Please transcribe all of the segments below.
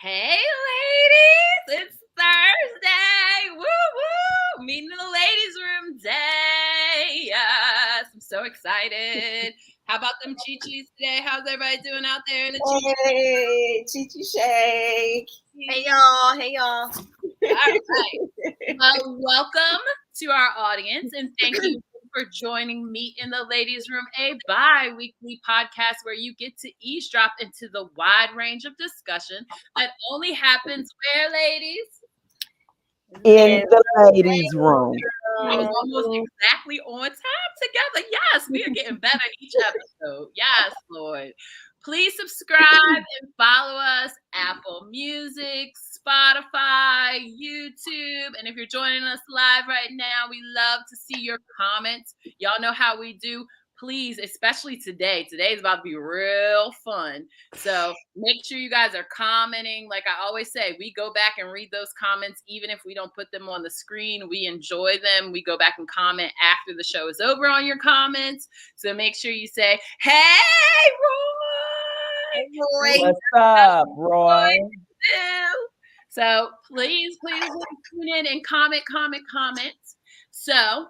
Hey, ladies, it's Thursday. Woo woo! Meeting in the ladies' room day. Yes, I'm so excited. How about them chi-chis today? How's everybody doing out there in the chi-chi? Hey, Chi-Chi Shake. Hey, y'all. Hey, y'all. All right. Well, welcome to our audience, and thank you for joining me in the ladies' room, a bi-weekly podcast where you get to eavesdrop into the wide range of discussion that only happens where, ladies? In the ladies' room. I was almost exactly on time together. Yes, we are getting better each episode. Yes, Lord. Please subscribe and follow us, Apple Music, Spotify, YouTube. And if you're joining us live right now, we love to see your comments. Y'all know how we do. Please, especially today. Today is about to be real fun. So make sure you guys are commenting. Like I always say, we go back and read those comments, even if we don't put them on the screen. We enjoy them. We go back and comment after the show is over on your comments. So make sure you say, hey, Roy. What's up, Roy? So please tune in and comment. So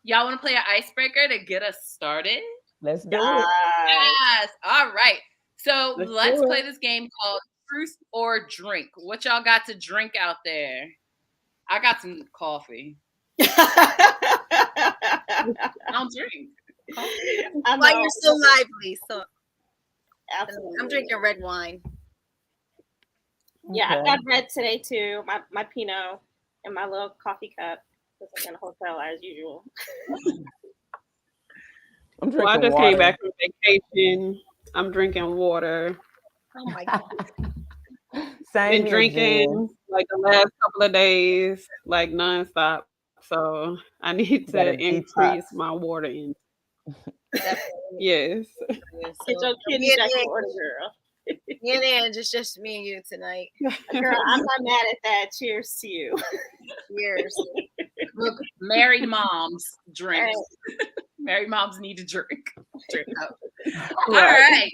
y'all want to play an icebreaker to get us started? Let's do it. Yes. All right. So let's play this game called Truth or Drink. What y'all got to drink out there? I got some coffee. I don't drink. Why you're so lively? So absolutely. I'm drinking red wine. Yeah, I've got red today too. My Pinot and my little coffee cup. Just like in a hotel as usual. I'm drinking I just water. came back from vacation. I'm drinking water. Oh my god. Same Been drinking like the last couple of days, like nonstop. So I need to increase my water intake. Yes. Get your kidney back in order, girl. Yeah, just me and you tonight. Girl, I'm not mad at that. Cheers to you. Cheers. Look, married moms drink. Married moms need to drink. Up. All right.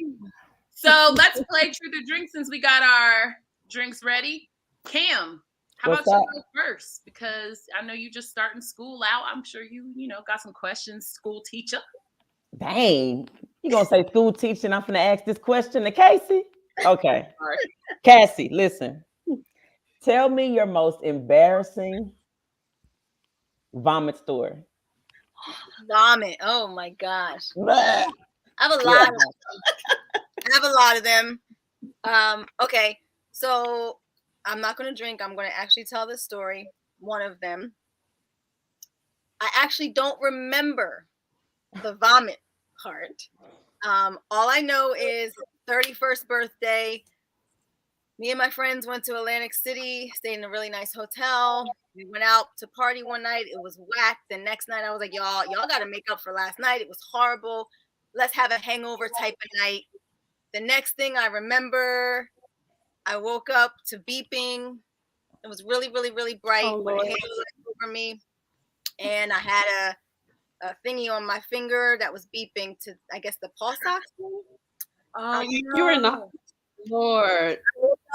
So let's play Truth or Drink since we got our drinks ready. Cam, how about you go first? Because I know you just starting school out. I'm sure you got some questions, school teacher. Dang. You gonna say school teaching? I'm gonna ask this question to Casey. Okay, Cassie, listen. Tell me your most embarrassing vomit story. Vomit. Oh my gosh. Bleh. I have a Yeah. lot of I have a lot of them. Okay, so I'm not gonna drink. I'm gonna actually tell this story. One of them. I actually don't remember the vomit part. All I know is 31st birthday. Me and my friends went to Atlantic City, stayed in a really nice hotel. We went out to party one night. It was whack. The next night, I was like, y'all got to make up for last night. It was horrible. Let's have a hangover type of night. The next thing I remember, I woke up to beeping. It was really, really, really bright. Oh, Lord. Over me, and I had a thingy on my finger that was beeping to, I guess, the pulse ox. You were in the Lord.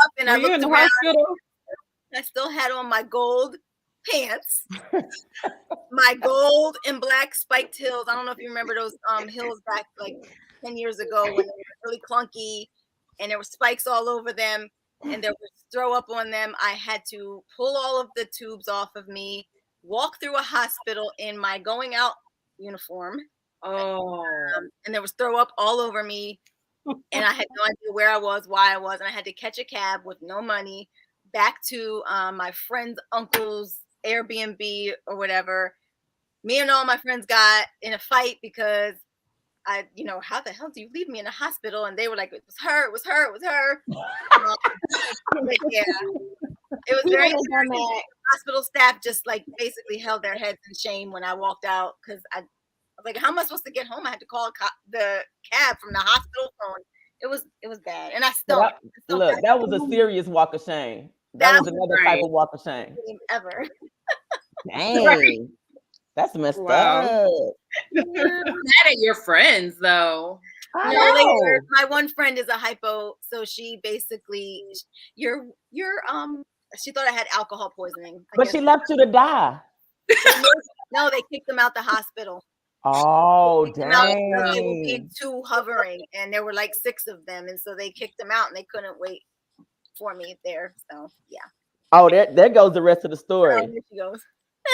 Up and Were I you looked in the around. hospital? I still had on my gold pants, my gold and black spiked heels. I don't know if you remember those heels back like 10 years ago when they were really clunky and there were spikes all over them and there was throw up on them. I had to pull all of the tubes off of me, walk through a hospital in my going out uniform. And there was throw up all over me. And I had no idea where I was, why I was. And I had to catch a cab with no money back to my friend's uncle's Airbnb or whatever. Me and all my friends got in a fight because how the hell do you leave me in a hospital? And they were like, it was her. But yeah, it was very embarrassing. Hospital staff just like basically held their heads in shame when I walked out because I was like, how am I supposed to get home? I had to call the cab from the hospital phone. It was bad, and I still look. That was a serious walk of shame. That was another type of walk of shame. Ever. Dang, Right. That's messed Wow. up. Mad at your friends though. No, my one friend is a hypo, so she basically she thought I had alcohol poisoning. But she left you to die. No, they kicked them out the hospital. Oh, They were dang. big two hovering, and there were like 6 of them, and so they kicked them out, and they couldn't wait for me there. So yeah. Oh, there goes the rest of the Oh, story. there she goes.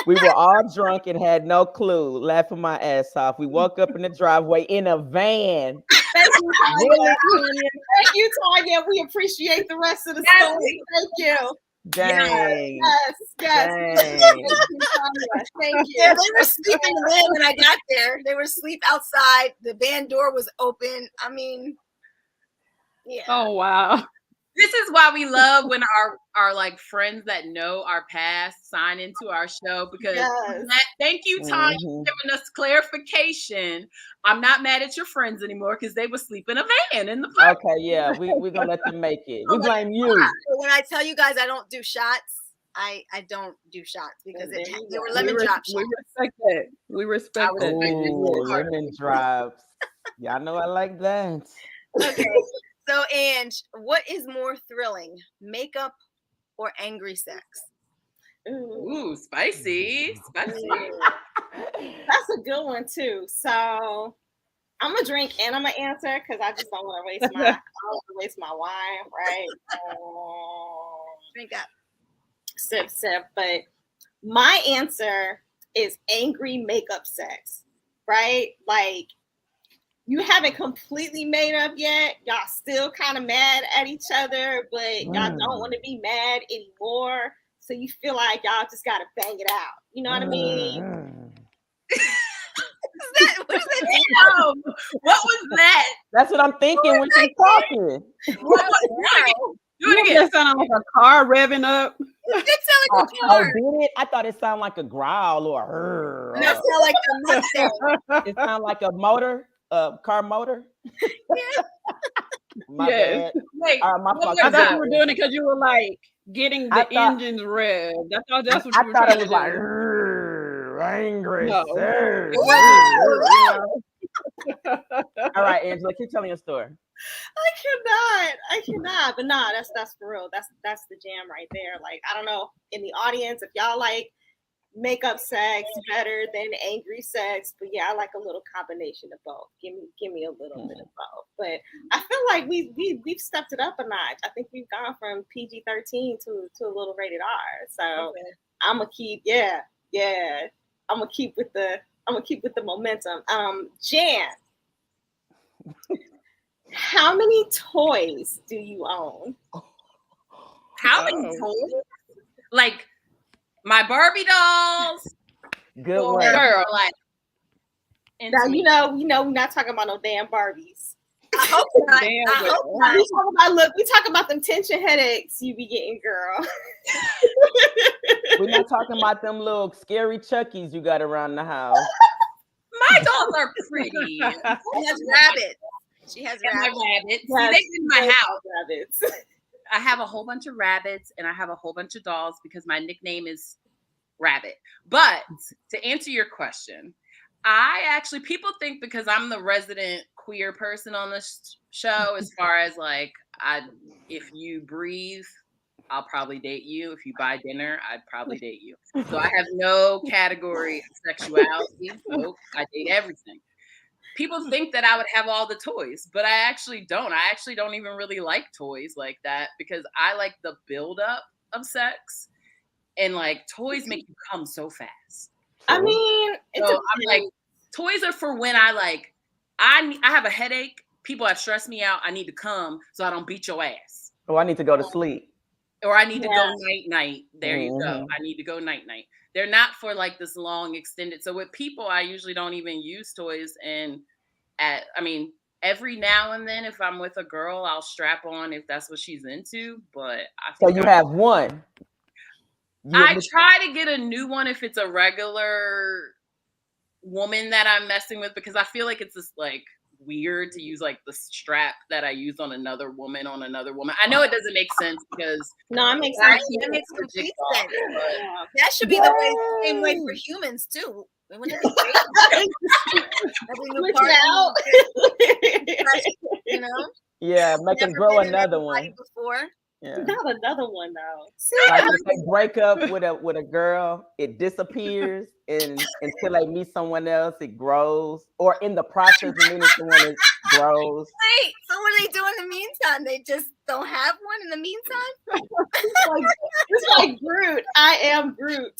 We were all drunk and had no clue, laughing my ass off. We woke up in the driveway in a van. Thank you, Tanya. Really, Tanya? Thank you, Tanya. We appreciate the rest of the story. Thank you. Dang. Yes. Dang. Thank you, Tanya. Thank you. Yeah, they were asleep in the van when I got there. They were asleep outside. The van door was open. I mean, yeah. Oh wow. This is why we love when our like friends that know our past sign into our show because thank you, Tanya, for giving us clarification. I'm not mad at your friends anymore because they were sleeping in a van in the park. Okay, yeah, we're gonna let them make it. We blame you. When I tell you guys I don't do shots, I don't do shots because they were lemon drop shots. We respect that. We respect that. Ooh, lemon drops. Y'all know I like that. Okay. So, Ange, what is more thrilling, makeup or angry sex? Ooh, spicy. That's a good one too. So I'm gonna drink and I'm gonna answer because I just don't want to waste my wine, right? Drink up. Sip. But my answer is angry makeup sex, right? Like, you haven't completely made up yet. Y'all still kind of mad at each other, but y'all don't want to be mad anymore. So you feel like y'all just got to bang it out. You know what I mean? What is that? What was that? That's what I'm thinking when she's talking. Do it again. That sounded like a car revving up. It sound like a Oh, car. did it? I thought it sounded like a growl or a That sound like a Mustang. It sounded like a motor, car motor. Yeah. My Yes. bad. Wait, My what fault. was I thought that? you were doing it because you were like getting the engines revved. I thought that's what you I were thought trying it was to like do. angry. No. Sir. All right, Angela, keep telling your story. I cannot. But nah, that's for real. That's the jam right there. Like, I don't know in the audience if y'all like makeup sex better than angry sex, but yeah, I like a little combination of both. Give me a little bit of both. But I feel like we've stepped it up a notch. I think we've gone from PG-13 to a little rated R. So I'm gonna keep I'm gonna keep with the momentum. Jan, how many toys do you own? How many toys? Like my Barbie dolls. Good or one. Girl. like Now you know we're not talking about no damn Barbies. I hope not. Damn, I hope girl. not. We talk about them tension headaches you be getting, girl. We're not talking about them little scary Chuckies you got around the house. my dolls are pretty. She has rabbits. She has And my rabbits. rabbits. See, they live in my house. Rabbits. I have a whole bunch of rabbits and I have a whole bunch of dolls because my nickname is Rabbit. But to answer your question, people think because I'm the resident queer person on this show, as far as like, if you breathe, I'll probably date you. If you buy dinner, I'd probably date you. So I have no category of sexuality. Nope, I date everything. People think that I would have all the toys, but I actually don't. I actually don't even really like toys like that because I like the buildup of sex, and like toys make you come so fast. I mean, So I'm like, toys are for when I have a headache. People have stressed me out. I need to come so I don't beat your ass. Oh, I need to go to sleep. Or I need to go night. There you go. Mhm. I need to go night. They're not for like this long extended. So with people, I usually don't even use toys. And every now and then, if I'm with a girl, I'll strap on if that's what she's into. But So you have one. I try to get a new one if it's a regular woman that I'm messing with, because I feel like it's just like weird to use like the strap that I use on another woman. I know it doesn't make sense because no, it makes Right? sense. That makes complete sense. Yeah. That should be the same way for humans too. Wouldn't it be great? Every new Switch part, it out. you know? Yeah, make them Never grow been in another everybody one. before. Yeah. Not another one though. Like if they break up with a girl, it disappears, and until they meet someone else, it grows. Or in the process of meeting someone, it grows. Wait, so what do they do in the meantime? They just don't have one in the meantime? It's like Groot. I am Groot.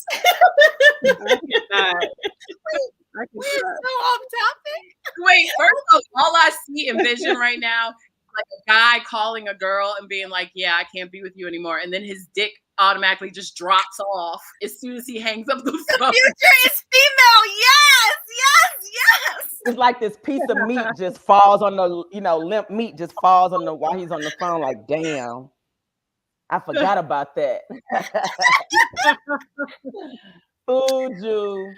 We're so off topic. wait, first of all I see in vision right now, like a guy calling a girl and being like, yeah, I can't be with you anymore. And then his dick automatically just drops off as soon as he hangs up the phone. Future is female. Yes. It's like this piece of meat just falls on the, limp meat just falls on while he's on the phone. Like, damn, I forgot about that. Food you.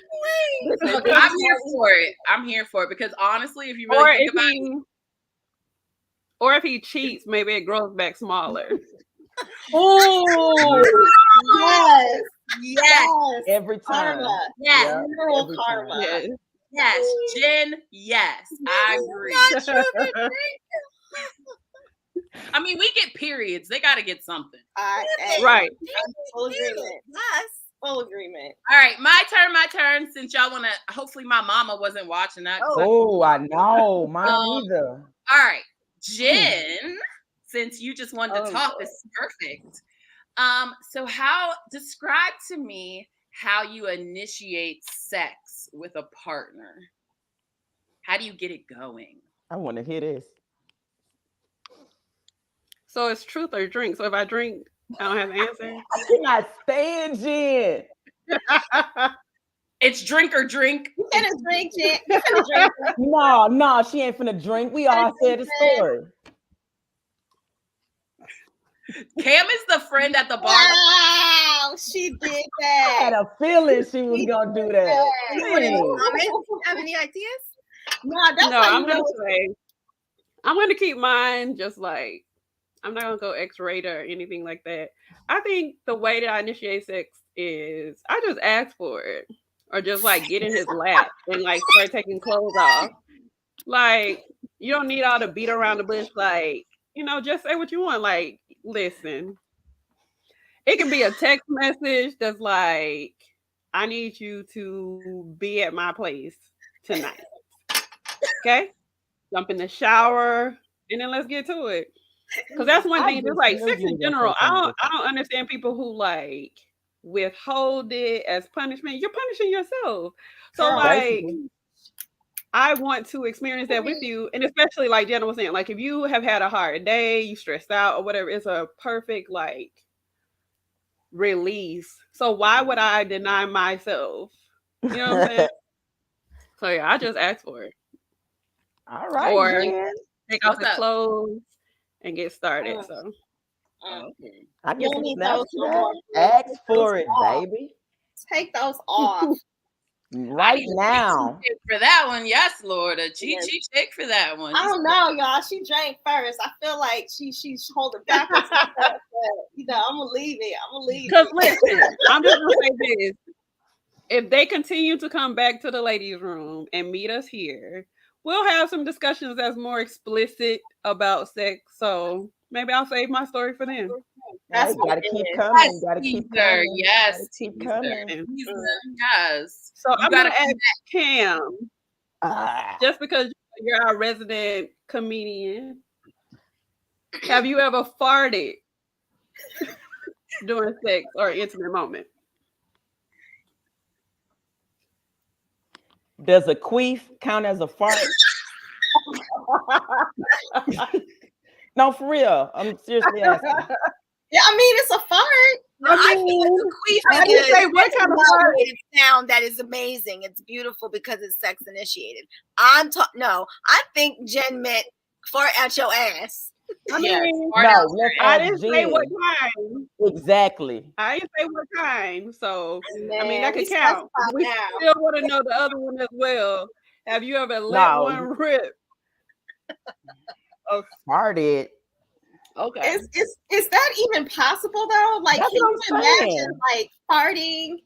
I'm here for it because honestly, if you really think about it, or if he cheats, maybe it grows back smaller. Oh, yes. Every time. Karma. yes, Yeah, Literal every karma. time. Yeah. yes, Jen, yes, I agree. Not true, but I mean, we get periods; they got to get something. Right. Full agreement. yes. Full agreement. All right, my turn. Since y'all want to, hopefully my mama wasn't watching that. Oh, I know. Mine either. All right, Jen, since you just wanted to talk, this is perfect. So describe to me how you initiate sex with a partner. How do you get it going? I want to hear this. So it's truth or drink. So if I drink, I don't have an answer. I cannot stand gin. It's drink or drink. You said it's drink, Jen. You said it's drink. No, she ain't finna drink. We all said the story. Cam is the friend at the bar. Wow, she did I had that. a feeling she was gonna do that. Have any ideas? No, that's No, why I'm you gonna know say I'm gonna keep mine just like I'm not gonna go X-rated or anything like that. I think the way that I initiate sex is I just ask for it. Or just like get in his lap and like start taking clothes off. Like you don't need all the beat around the bush, like, just say what you want. Like, listen. It can be a text message that's like, I need you to be at my place tonight. Okay? Jump in the shower and then let's get to it. Because that's one thing. Just like sex in general, I don't understand people who like withhold it as punishment. You're punishing yourself. So like, I want to experience that with you, and especially like Jenna was saying, like if you have had a hard day, you stressed out or whatever, it's a perfect like release. So why would I deny myself? You know what I'm saying? So yeah, I just asked for it. All right, Or Jen. take off the clothes and get started. So Okay. I You get don't some need snaps those to no that. more. Ask Take for those it, off. baby. Take those off. Right now. Check for that one, yes, Lord. A cheat check for that one. I don't know, y'all. She drank first. I feel like she's holding back. But, you know, I'm gonna leave it. Because listen, I'm just gonna say this: if they continue to come back to the ladies' room and meet us here, we'll have some discussions that's more explicit about sex. So maybe I'll save my story for them. That's You gotta what keep it is. coming. Yes, Gotta keep teaser. coming. Yes, Gotta keep teaser. coming. Teaser. Yes. So You I'm gotta gonna ask Cam, Ah. just because you're our resident comedian, have you ever farted during sex or intimate moment? Does a queef count as a fart? No, for real. I'm seriously asking. Yeah, I mean it's a fart. No, I think it's a queef I didn't say what kind of fart. sound that is amazing. It's beautiful because it's sex initiated. No, I think Jen meant fart at your ass. I Yes, mean, fart No, out let's there. I ask didn't say Jen. what kind. Exactly. I didn't say what kind. So Man, I mean that we could count. specified We now. still want to know the other one as well. Have you ever let No. one rip? Farted. Okay. Is that even possible though? Like, That's can you what I'm imagine saying. like farting?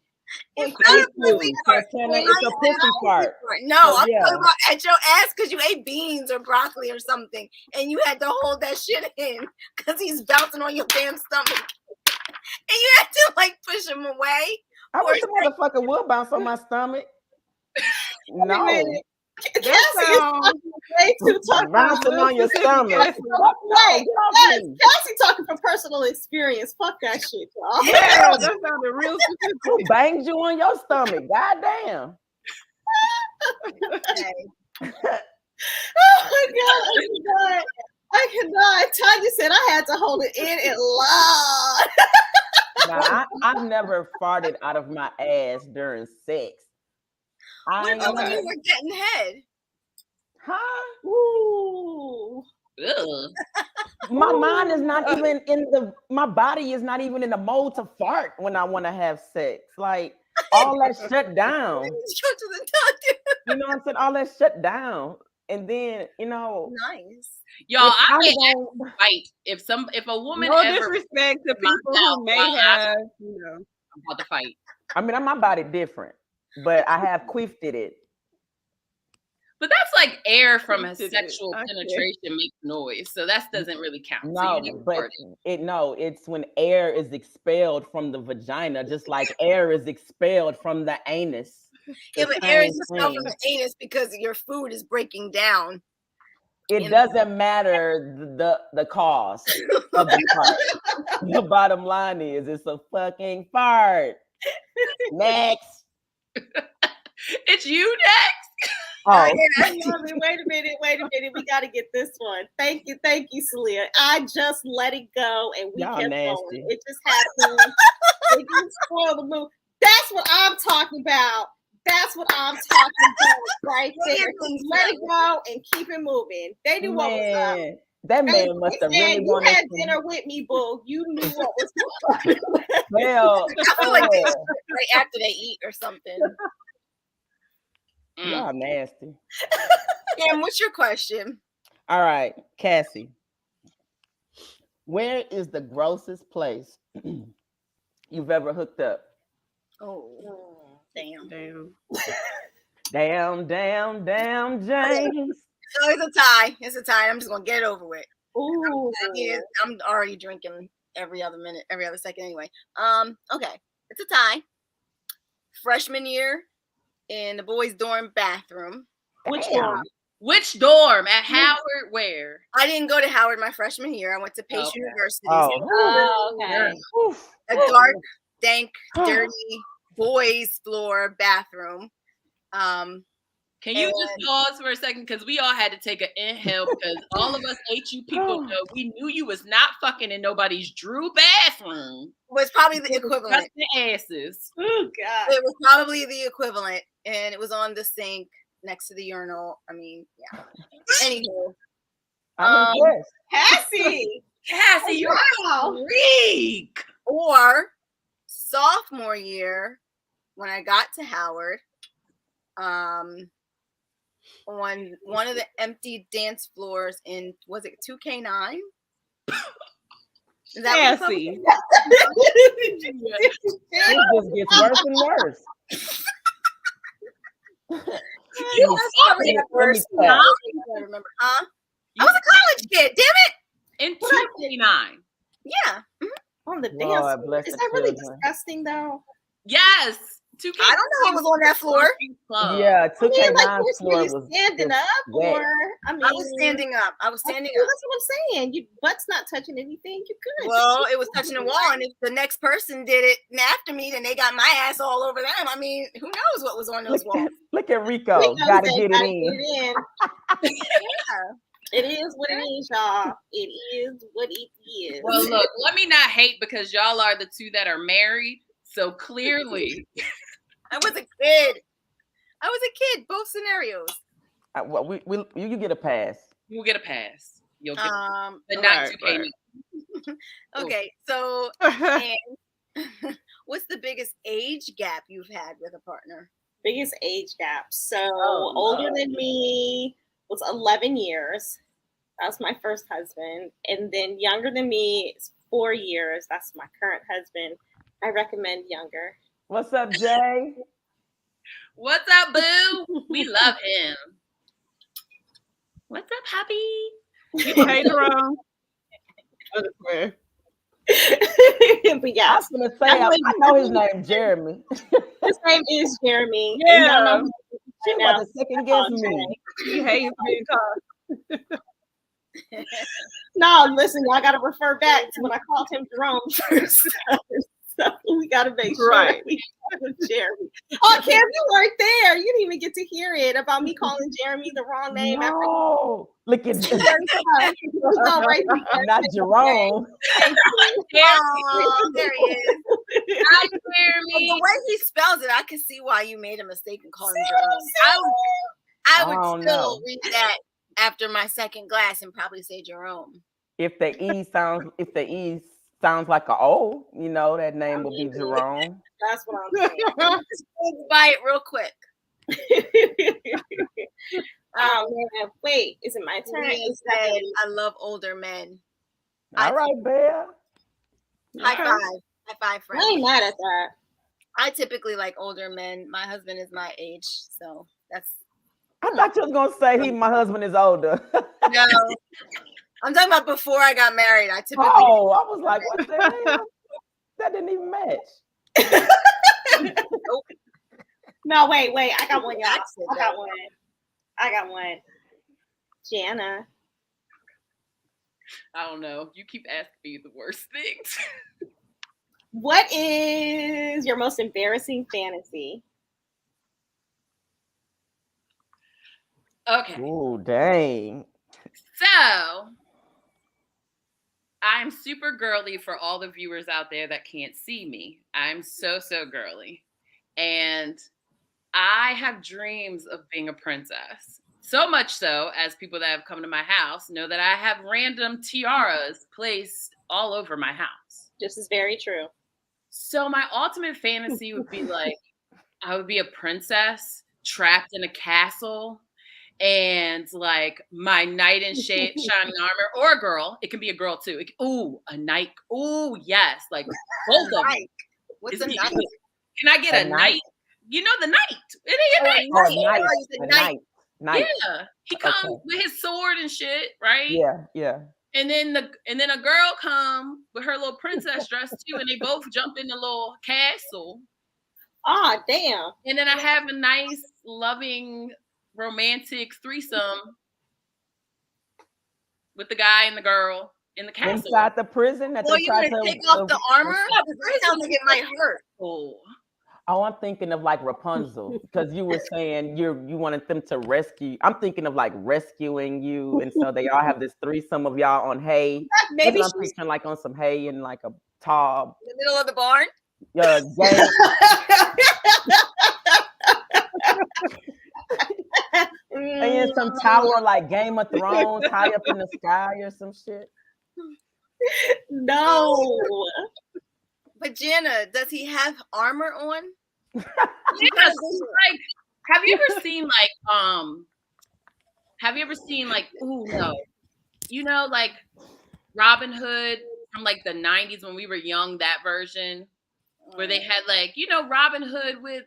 It's Thank not a you, pussy Tatiana. fart. It's a pussy fart. No, So, I'm yeah. talking about at your ass because you ate beans or broccoli or something, and you had to hold that shit in because he's bouncing on your damn stomach, and you had to like push him away. I wish the motherfucker would bounce on my stomach. No. Cassie is talking way too talking. Bouncing on your stomach. Wait, Cassie talking from personal experience. Fuck that shit, y'all. Yeah, that sounded real specific. Who banged you on your stomach? Goddamn. Oh my god, I cannot. Tanya said I had to hold it in and long. Nah, I've never farted out of my ass during sex. When you were getting head. Huh? Ooh. Ugh. My mind is not even my body is not even in the mode to fart when I want to have sex. Like all that shut down. You know what I'm saying? All that shut down. And then, Nice. Y'all, I may actually fight if a woman No ever disrespect to people who may have, I'm about to fight. I mean, my body different, but I have queefed it. But that's like air from a sexual penetration makes noise, so that doesn't really count. No, but it's when air is expelled from the vagina, just like air is expelled from the anus. Yeah, but air is expelled from the anus because your food is breaking down. It doesn't matter the cause of the fart. The bottom line is it's a fucking fart. Next. It's you next. Oh, wait a minute. We got to get this one. Thank you, Celia. I just let it go and we kept going. It just happened. It didn't spoil the mood. That's what I'm talking about. Right there. Let it go and keep it moving. They knew what was up. That man must have really wanted. You had dinner with me, boo. You knew what was up. Well, I feel like they right after they eat or something. Y'all nasty. Cam, what's your question? All right, Cassie. Where is the grossest place you've ever hooked up? Oh, damn. Damn, James. So it's a tie. I'm just gonna get it over with. Ooh. I'm already drinking every other minute, every other second anyway. Okay. It's a tie. freshman year in the boys' dorm bathroom. Which Damn. one? Which dorm? At Howard? Where? I didn't go to Howard my freshman year. I went to Pace Okay. University. Oh, okay. Oof. A dark, dank, dirty boys' floor bathroom. Can you just pause for a second? Because we all had to take an inhale because all of us HU people know we knew you was not fucking in nobody's Drew bathroom. Was probably the equivalent. Disgusting asses. Oh, God. It was probably the equivalent, and it was on the sink next to the urinal. I mean, yeah. Anywho, I'm impressed. Cassie. Cassie, you're Wow. a freak. or sophomore year when I got to Howard, on one of the empty dance floors in, was it 2K9? Is that what Cassie. It just gets worse and worse. You Let me tell. I remember. Huh? I was a college kid, damn it. in 2K9. Yeah. On the dance Lord floor. bless Is the that really children. disgusting, though? Yes. 2K9. I don't know what was on that floor. Yeah, I mean, like, 2K9 were floor you was standing just up, wet. or I mean, I was standing up. I was standing That's up. what I'm saying. Your butt's not touching anything. You good? Well, it was touching the wall, and if the next person did it after me, then they got my ass all over them. I mean, who knows what was on those walls? Look at Rico. Rico Gotta said, get "Gotta it in. It is what it is, y'all. It is what it is. Well, look, let me not hate because y'all are the two that are married. So clearly, I was a kid. Both scenarios. Well, you get a pass. you'll get a pass. You'll get, but not right, 2K9. right. Okay, so and what's the biggest age gap you've had with a partner? Biggest age gap. So Oh, older than me was 11 years. That's my first husband. And then younger than me is 4 years. That's my current husband. I recommend younger. What's up, Jay? What's up, boo? We love him. What's up, happy? Hey, Jerome. Underwear. But yeah, I was gonna say I know his name, Jeremy. his name is Jeremy. Yeah. And y'all know You now. about to second guess me. He hates being called. No, listen, y'all got to refer back to when I called him Jerome first. So we got to make sure Right. we call him Jeremy. Oh, Cam, you weren't there. You didn't even get to hear it about me calling Jeremy the wrong name. No, look at After go right there. not Jerome. Oh, there he is. Hi, But Jeremy. the way he spells it, I can see why you made a mistake and called him Jerome. I would Oh, still no. read that after my second glass and probably say Jerome. If the E sounds like a O, you know that name would be Jerome. That's what I'm saying. Just buy it real quick. Man, wait, is it my turn? He said, I love older men. All right, Bear. High Okay. five. High five, I friend. ain't mad at that. I typically like older men. My husband is my age, so that's I thought you was gonna say my husband is older. no. I'm talking about before I got married. I typically Oh, I was like, what the hell? That didn't even match. No, wait. I got one, y'all. Accent, I got one. Jana. I don't know. You keep asking me the worst things. What is your most embarrassing fantasy? Okay. Oh, dang. So, I'm super girly for all the viewers out there that can't see me. I'm so girly. And I have dreams of being a princess. So much so, as people that have come to my house know that I have random tiaras placed all over my house. This is very true. So my ultimate fantasy would be like, I would be a princess trapped in a castle, and like my knight in shining armor, or a girl. It can be a girl too. Ooh, a knight. Ooh, yes, like both of them. Knight. What's a Is it- knight? Can I get A a knight? knight? You know the knight. It ain't a knight. Oh, Knight. night. Oh, you said knight. Night. Yeah, he comes Okay. with his sword and shit, right? Yeah. And then a girl come with her little princess dress too, and they both jump in the little castle. Ah, damn. And then I have a nice, loving, romantic threesome with the guy and the girl in the castle. Inside the prison that Well, they you're tried gonna to. take off the armor? That sounds like it might hurt. Oh. Oh, I'm thinking of like Rapunzel because you were saying you wanted them to rescue. I'm thinking of like rescuing you, and so they all have this threesome of y'all on hay. Maybe I'm she's picturing like on some hay in like a tub. In the middle of the barn? Game. And in some tower like Game of Thrones, high up in the sky or some shit. No. But Jenna, does he have armor on? Yes, like, have you ever seen ooh, no, you know, like Robin Hood from like the 90s when we were young, that version where they had like, you know, Robin Hood with,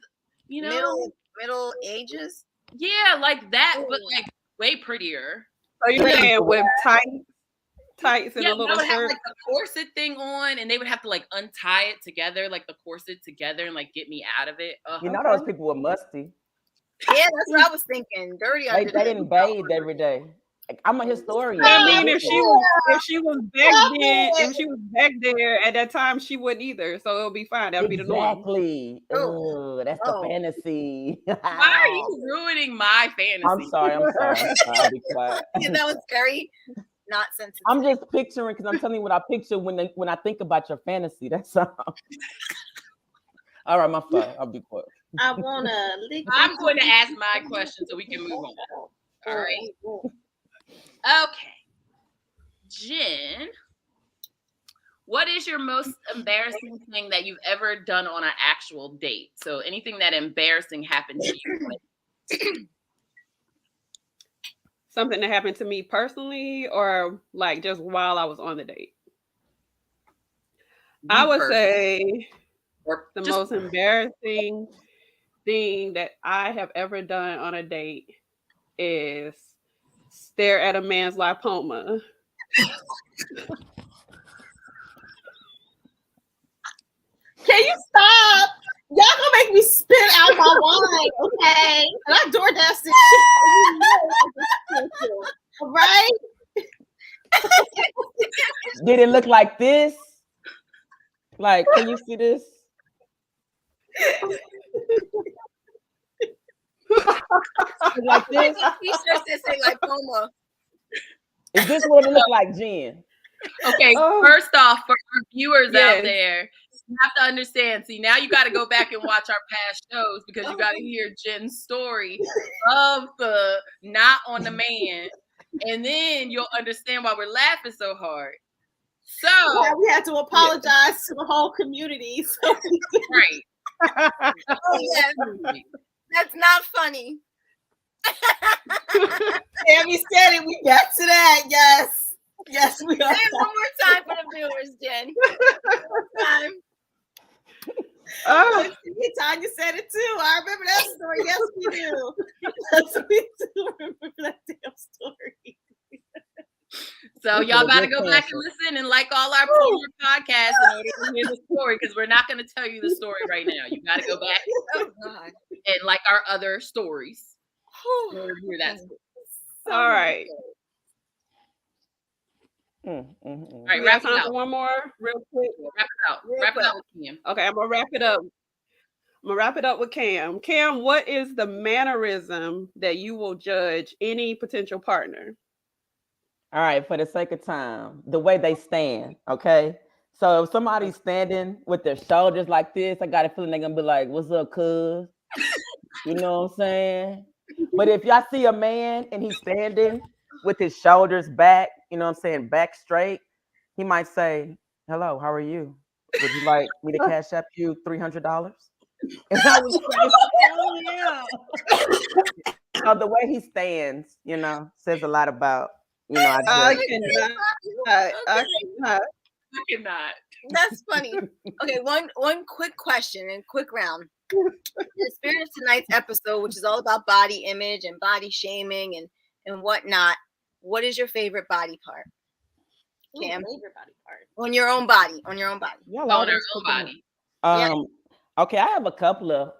you know, middle ages? yeah, like that, but like way prettier. So you're saying with tights and Yeah, a little I would have shirt? like the corset thing on, and they would have to like untie it together, like the corset together, and like get me out of it. You know those people were musty. Yeah, that's what I was thinking. Dirty. They didn't bathe every day. Like, I'm a historian. I mean, if she was back there at that time, she wouldn't either. So it'll be fine. That'll be the norm. Exactly. Oh, that's the fantasy. Why are you ruining my fantasy? I'm sorry. I'll be quiet. Yeah, that was very not sensitive. I'm just picturing because I'm telling you what I picture when I think about your fantasy. That's all. All right, my fault. I'll be quiet. I'm going to ask my question so we can move on. All right. Okay. Jen, what is your most embarrassing thing that you've ever done on an actual date? So anything that embarrassing happened to you? Something that happened to me personally or like just while I was on the date? I would say the most embarrassing thing that I have ever done on a date is stare at a man's lipoma. Can you stop? Y'all gonna make me spit out my wine, okay? And I DoorDash this shit. All right? Did it look like this? Like, can you see this? Like this? T-shirts that say lipoma. Is this what it look like, Jen? Okay, first off, for our viewers out there, you have to understand. See, now you got to go back and watch our past shows because you got to hear Jen's story of the not on the man, and then you'll understand why we're laughing so hard. So we had to apologize to the whole community. So right. Oh yeah, that's not funny. Tammy said it. We got to that. Yes, we are. Say it one more time for the viewers, Jen. Time. Oh, Tanya said it too. I remember that story. Yes, we do. Yes, we do remember that damn story. So y'all got to go back and listen and like all our former podcasts in order to hear the story because we're not going to tell you the story right now. You got to go back and like our other stories. Hear that story. all right. All right, wrap it up. One more, real quick. Wrap it out. Wrap it out with Cam. Okay, I'm gonna wrap it up. I'm gonna wrap it up with Cam. Cam, what is the mannerism that you will judge any potential partner? All right, for the sake of time, the way they stand, okay? So if somebody's standing with their shoulders like this, I got a feeling they're gonna be like, "What's up, cuz?" You know what I'm saying? But if y'all see a man and he's standing with his shoulders back, you know what I'm saying, back straight, he might say, "Hello, how are you? Would you like me to cash up you $300?" And I was like, "Oh yeah." So the way he stands, you know, says a lot about, you know, I cannot. That's funny. Okay, one quick question and quick round. In the spirit of tonight's episode, which is all about body image and body shaming and whatnot, what is your favorite body part? Cam? Favorite body part. On your own body. On your own body. Yeah, On our own body. Okay, I have a couple of,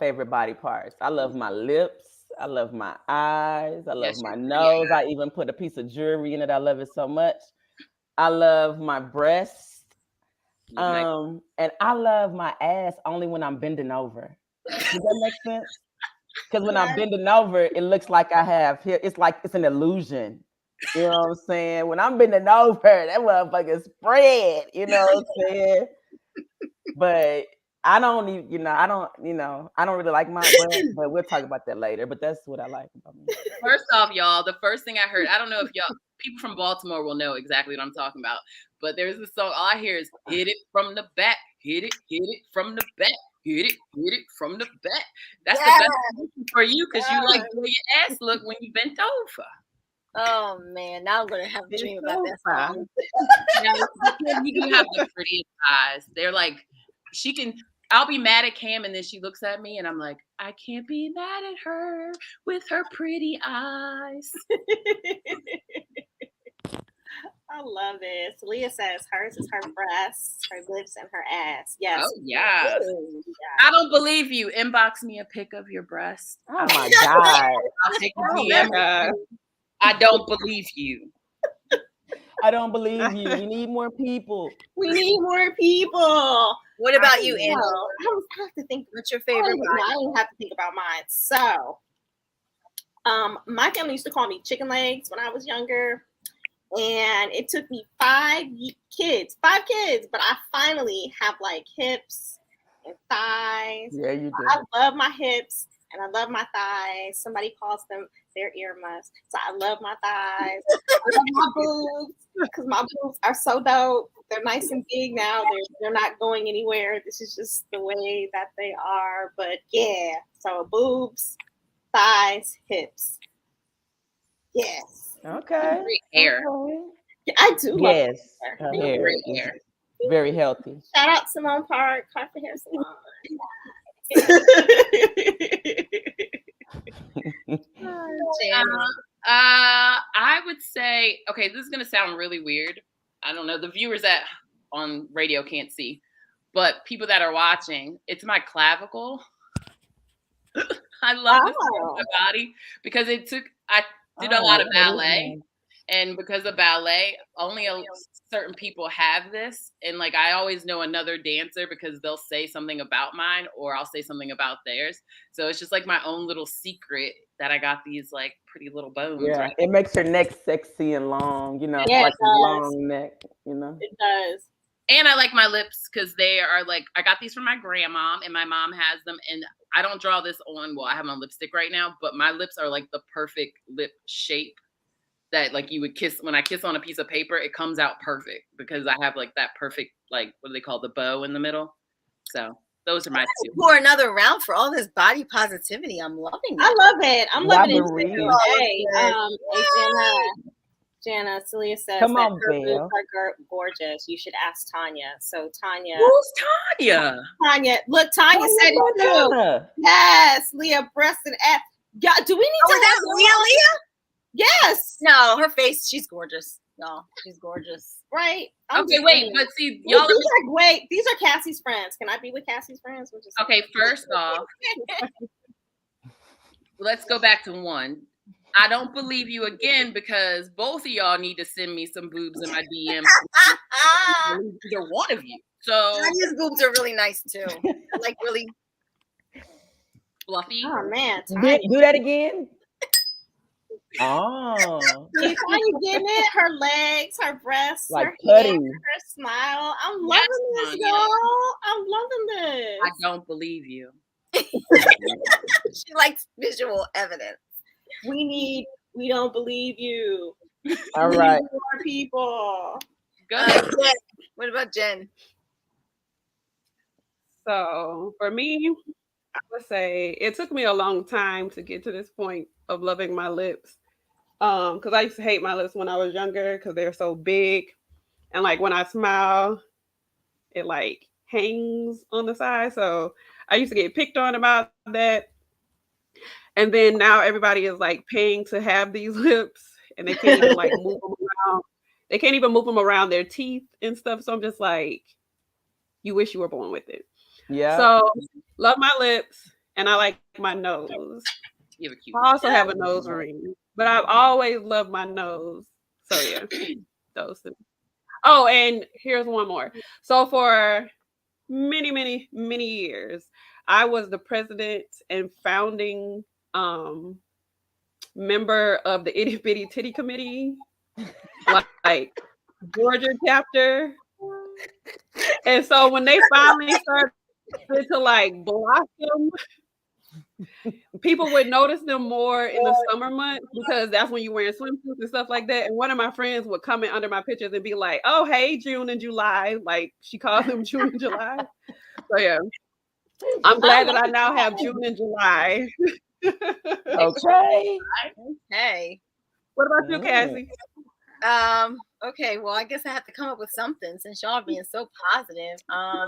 favorite body parts. I love my lips. I love my eyes. I love Yes, my your pretty nose. I even put a piece of jewelry in it. I love it so much. I love my breasts. look nice. And I love my ass only when I'm bending over. Does that make sense? Because when I'm Yes. bending over, it looks like I have here. It's like it's an illusion. You know what I'm saying? When I'm bending over, that motherfucker spread. You know what I'm saying? But I don't even, I don't really like my breath, but we'll talk about that later. But that's what I like about me. First off, y'all, the first thing I heard, I don't know if people from Baltimore will know exactly what I'm talking about, but there's this song, all I hear is hit it from the back, hit it from the back, hit it from the back. That's the best position for you because you like the way your ass look when you bent over. Oh man, now I'm gonna have a dream about that song. Now, you do have the prettiest eyes. They're like, I'll be mad at Cam and then she looks at me and I'm like, I can't be mad at her with her pretty eyes. I love this. Leah says hers is her breasts, her lips, and her ass. Yes. Oh, yes. Ooh, I don't believe you. Inbox me a pic of your breast. Oh my God. I'll take a Oh my DM. God. I don't believe you. I don't believe you. We need more people. we need more people. What about you, So, Anna? I have to think. What's your favorite I body? don't have to think about mine. So, my family used to call me chicken legs when I was younger, and it took me 5 kids, but I finally have like hips and thighs. Yeah, you do. I love my hips and I love my thighs. Somebody calls them their earmuffs. So I love my thighs. I love my boobs because my boobs are so dope. They're nice and big now. They're not going anywhere. This is just the way that they are. But yeah, so boobs, thighs, hips. Yes. Okay. Great hair. Okay. I do love Yes. hair. Her Thank hair Great is hair. very healthy. Shout out Simone Park, Carpet Hair Salon. I would say, okay, this is gonna sound really weird. I don't know. The viewers that on radio can't see, but people that are watching, it's my clavicle. I love this part of my body because I did a lot of ballet. And because of ballet, only certain people have this. And like, I always know another dancer because they'll say something about mine or I'll say something about theirs. So it's just like my own little secret that I got these like pretty little bones. Yeah, Right? it makes your neck sexy and long, Yeah, like it a does. long neck, It does. And I like my lips because they are like, I got these from my grandma and my mom has them. And I don't draw this on, well, I have on lipstick right now, but my lips are like the perfect lip shape that like you would kiss. When I kiss on a piece of paper, it comes out perfect because I have like that perfect, like, what do they call the bow in the middle? So those are my two. For another round for all this body positivity. I'm loving it. I love it. I'm loving it Robbery. too. Hey, Jana, Celia says Come that on, her boobs Belle. are gorgeous. You should ask Tanya. So Tanya, Who's Tanya? look, Tanya said it too. Tanya. Yes, Leah, breast and ass. Yeah, do we need Oh, to? is that Leah? Yes, No, her face, she's gorgeous. No, she's gorgeous. right. Okay, wait, but see, y'all. These are great. These are Cassie's friends. Can I be with Cassie's friends? We'll just- Okay, first off, let's go back to one. I don't believe you again because both of y'all need to send me some boobs in my DM. Either one of you. So Tanya's boobs are really nice too. Like really. fluffy. Oh man, Do that again. Oh, Tanya getting it. Her legs, her breasts, like her putty. hands, her smile. I'm Yes, loving this, Tanya. y'all. I'm loving this. I don't believe you. She likes visual evidence. We don't believe you. All We right. need more people. Go ahead. Jen. What about Jen? So for me, I would say it took me a long time to get to this point of loving my lips. Because I used to hate my lips when I was younger because they're so big. And like when I smile, it like hangs on the side. So I used to get picked on about that. And then now everybody is like paying to have these lips and they can't even like move them around. They can't even move them around their teeth and stuff. So I'm just like, you wish you were born with it. Yeah. So love my lips and I like my nose. You have a cute. I also have a nose ring, but I've always loved my nose. So yeah, those two. Oh, and here's one more. So for many years, I was the president and founding member of the Itty Bitty Titty Committee, like Georgia chapter. And so when they finally started to like blossom, people would notice them more in the summer months because that's when you're wearing swimsuits and stuff like that. And one of my friends would comment under my pictures and be like, "Oh, hey, June and July." Like she calls them June and July. So yeah, I'm glad that I now have June and July. Okay. Hey. What about you, Cassie? Okay, well, I guess I have to come up with something since y'all are being so positive. I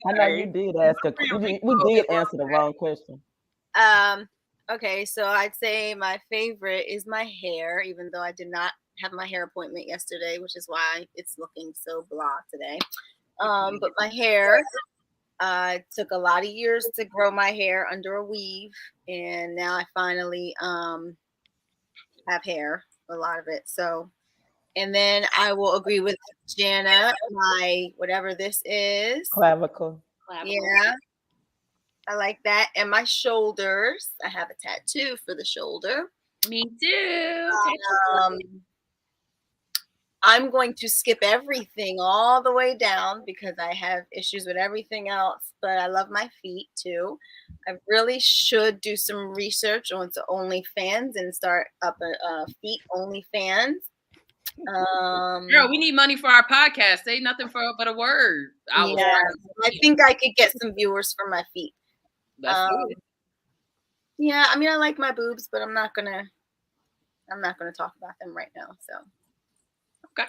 know you did ask we did answer the wrong question. Okay, so I'd say my favorite is my hair, even though I did not have my hair appointment yesterday, which is why it's looking so blah today. But my hair, took a lot of years to grow my hair under a weave, and now I finally have hair, a lot of it. So, and then I will agree with Jana, my whatever this is. Clavicle. Yeah, I like that. And my shoulders, I have a tattoo for the shoulder. Me too. I'm going to skip everything all the way down because I have issues with everything else, but I love my feet too. I really should do some research onto OnlyFans and start up a feet OnlyFans. Girl, we need money for our podcast. Say nothing but a word. I think I could get some viewers for my feet. Yeah, I mean, I like my boobs, but I'm not gonna talk about them right now. So. Okay.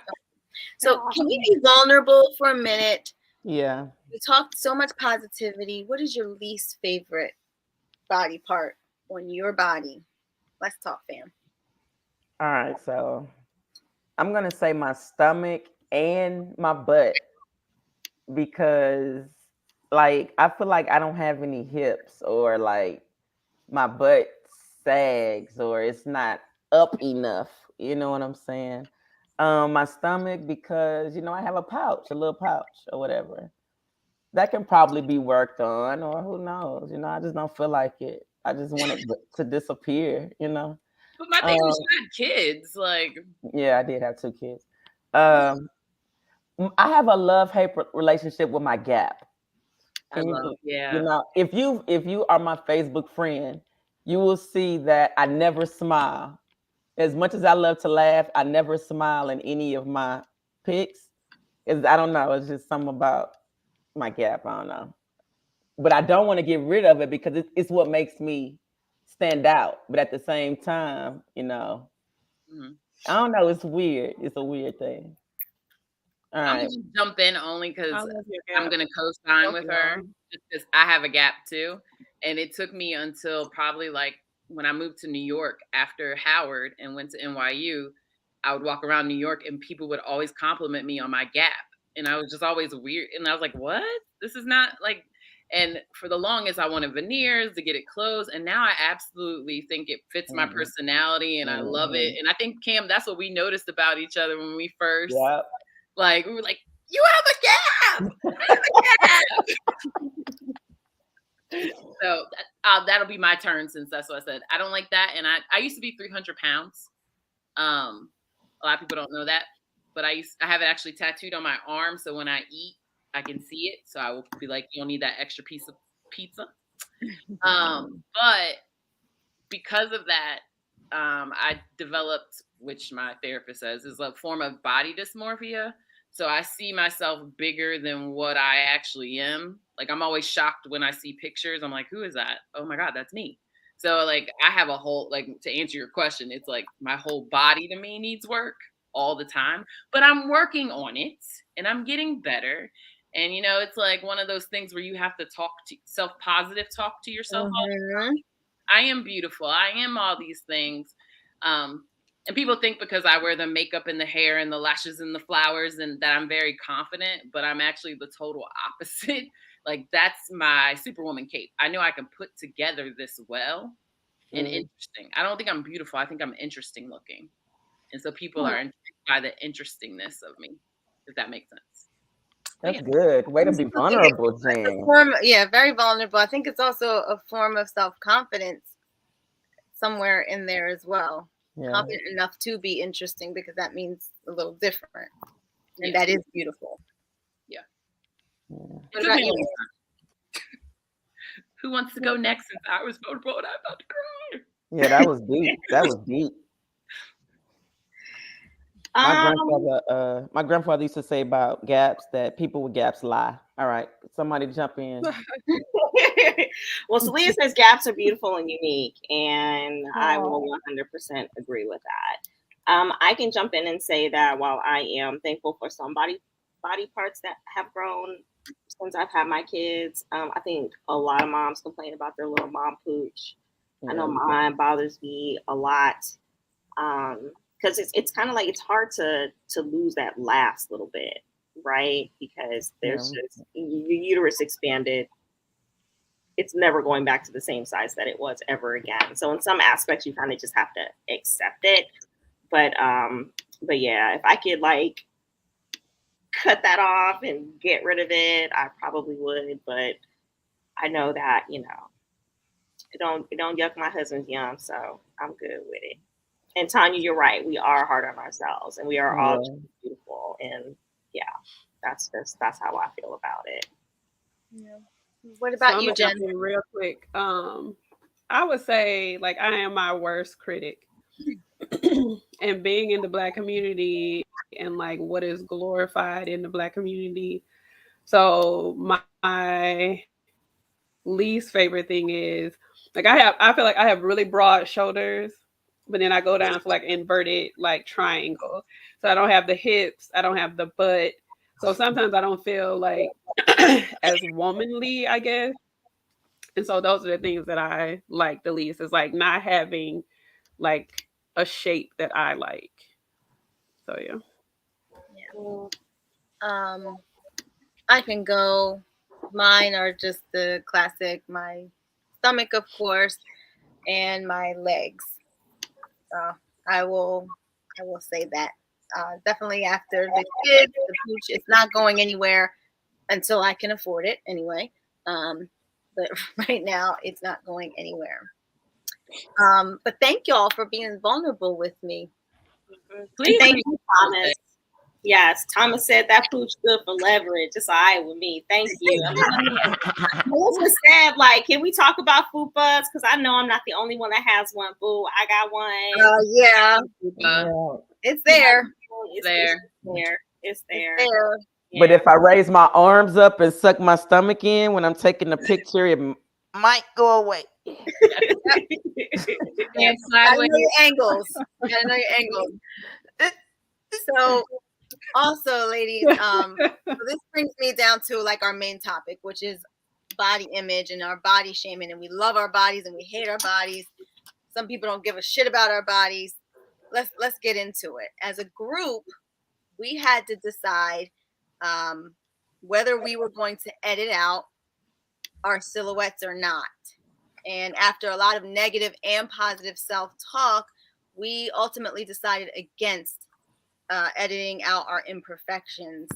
So can we be vulnerable for a minute? Yeah. We talked so much positivity. What is your least favorite body part on your body? Let's talk, fam. All right, so I'm gonna say my stomach and my butt because like I feel like I don't have any hips or like my butt sags or it's not up enough. You know what I'm saying? My stomach because I have a little pouch or whatever. That can probably be worked on, or who knows? I just don't feel like it. I just want it to disappear. But my thing was you had kids, like. Yeah, I did have 2 kids. I have a love-hate relationship with my Gap. If you are my Facebook friend, you will see that I never smile. As much as I love to laugh, I never smile in any of my pics. I don't know. It's just something about my Gap. I don't know. But I don't want to get rid of it because it's what makes me stand out. But at the same time, Mm-hmm. I don't know. It's weird. It's a weird thing. All right. I'm going to jump in only because I'm going to co-sign with her just because I have a Gap too. And it took me until probably like when I moved to New York after Howard and went to NYU, I would walk around New York and people would always compliment me on my Gap. And I was just always weird. And I was like, what? This is not like, and for the longest I wanted veneers to get it closed. And now I absolutely think it fits my personality and I love it. And I think Cam, that's what we noticed about each other when we first, like, we were like, you have a Gap. You have a Gap. So that'll be my turn since that's what I said. I don't like that. And I used to be 300 pounds. A lot of people don't know that, but I have it actually tattooed on my arm. So when I eat, I can see it. So I will be like, you don't need that extra piece of pizza. But because of that, I developed, which my therapist says is a form of body dysmorphia. So I see myself bigger than what I actually am. Like I'm always shocked when I see pictures. I'm like, who is that? Oh my God, that's me. So like I have a whole, like to answer your question, it's like my whole body to me needs work all the time, but I'm working on it and I'm getting better. And it's like one of those things where you have to self-positive talk to yourself all the time. I am beautiful. I am all these things. And people think because I wear the makeup and the hair and the lashes and the flowers and that I'm very confident, but I'm actually the total opposite. Like that's my Superwoman cape. I know I can put together this well and interesting. I don't think I'm beautiful. I think I'm interesting looking. And so people are intrigued by the interestingness of me, if that makes sense. That's good. Way to be vulnerable, Jen. Yeah, very vulnerable. I think it's also a form of self-confidence somewhere in there as well. Yeah. Confident enough to be interesting, because that means a little different. And that is beautiful. Yeah. What about you? Who wants to go next, since I was vulnerable and I'm about to cry? Yeah, that was deep. That was deep. My grandfather used to say about gaps that people with gaps lie. All right, somebody jump in. Well, Celia says gaps are beautiful and unique, and I will 100% agree with that. I can jump in and say that while I am thankful for some body parts that have grown since I've had my kids, I think a lot of moms complain about their little mom pooch. I know mine bothers me a lot. Because it's kind of like it's hard to lose that last little bit, right? Because there's just your uterus expanded. It's never going back to the same size that it was ever again. So in some aspects, you kind of just have to accept it. But yeah, if I could like cut that off and get rid of it, I probably would. But I know that, you know, it don't yuck my husband's yum, so I'm good with it. And Tanya, you're right. We are hard on ourselves, and we are all beautiful. And yeah, that's how I feel about it. Yeah. What about you, Jen? Real quick, I would say like I am my worst critic, and being in the Black community and like what is glorified in the Black community. So my least favorite thing is like I feel like I have really broad shoulders, but then I go down to like inverted like triangle. So I don't have the hips, I don't have the butt. So sometimes I don't feel like as womanly, I guess. And so those are the things that I like the least, is like not having like a shape that I like. So yeah. I can go. Mine are just the classic, my stomach, of course, and my legs. I will say that. Definitely after the kids, the pooch, it's not going anywhere until I can afford it anyway. But right now it's not going anywhere. But thank y'all for being vulnerable with me. Please, thank you, Thomas. Yes, Thomas said that pooch good for leverage. It's all right with me. Thank you. Melissa said, like, can we talk about fupas? Because I know I'm not the only one that has one. Boo, I got one. Yeah. It's there. It's there. It's there. Yeah. But if I raise my arms up and suck my stomach in when I'm taking the picture, it might go away. And I know your angles. I know your angles. So also, ladies, so this brings me down to like our main topic, which is body image and our body shaming. And we love our bodies and we hate our bodies. Some people don't give a shit about our bodies. Let's get into it. As a group, we had to decide whether we were going to edit out our silhouettes or not. And after a lot of negative and positive self-talk, we ultimately decided against editing out our imperfections.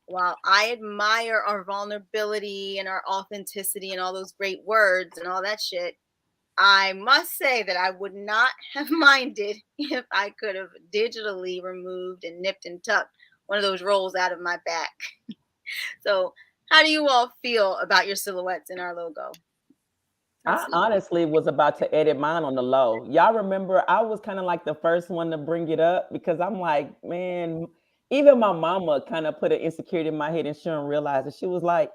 While I admire our vulnerability and our authenticity and all those great words and all that shit, I must say that I would not have minded if I could have digitally removed and nipped and tucked one of those rolls out of my back. So how do you all feel about your silhouettes in our logo? I honestly was about to edit mine on the low. Y'all remember I was kind of like the first one to bring it up because I'm like, man, even my mama kind of put an insecurity in my head and she didn't realize it. She was like,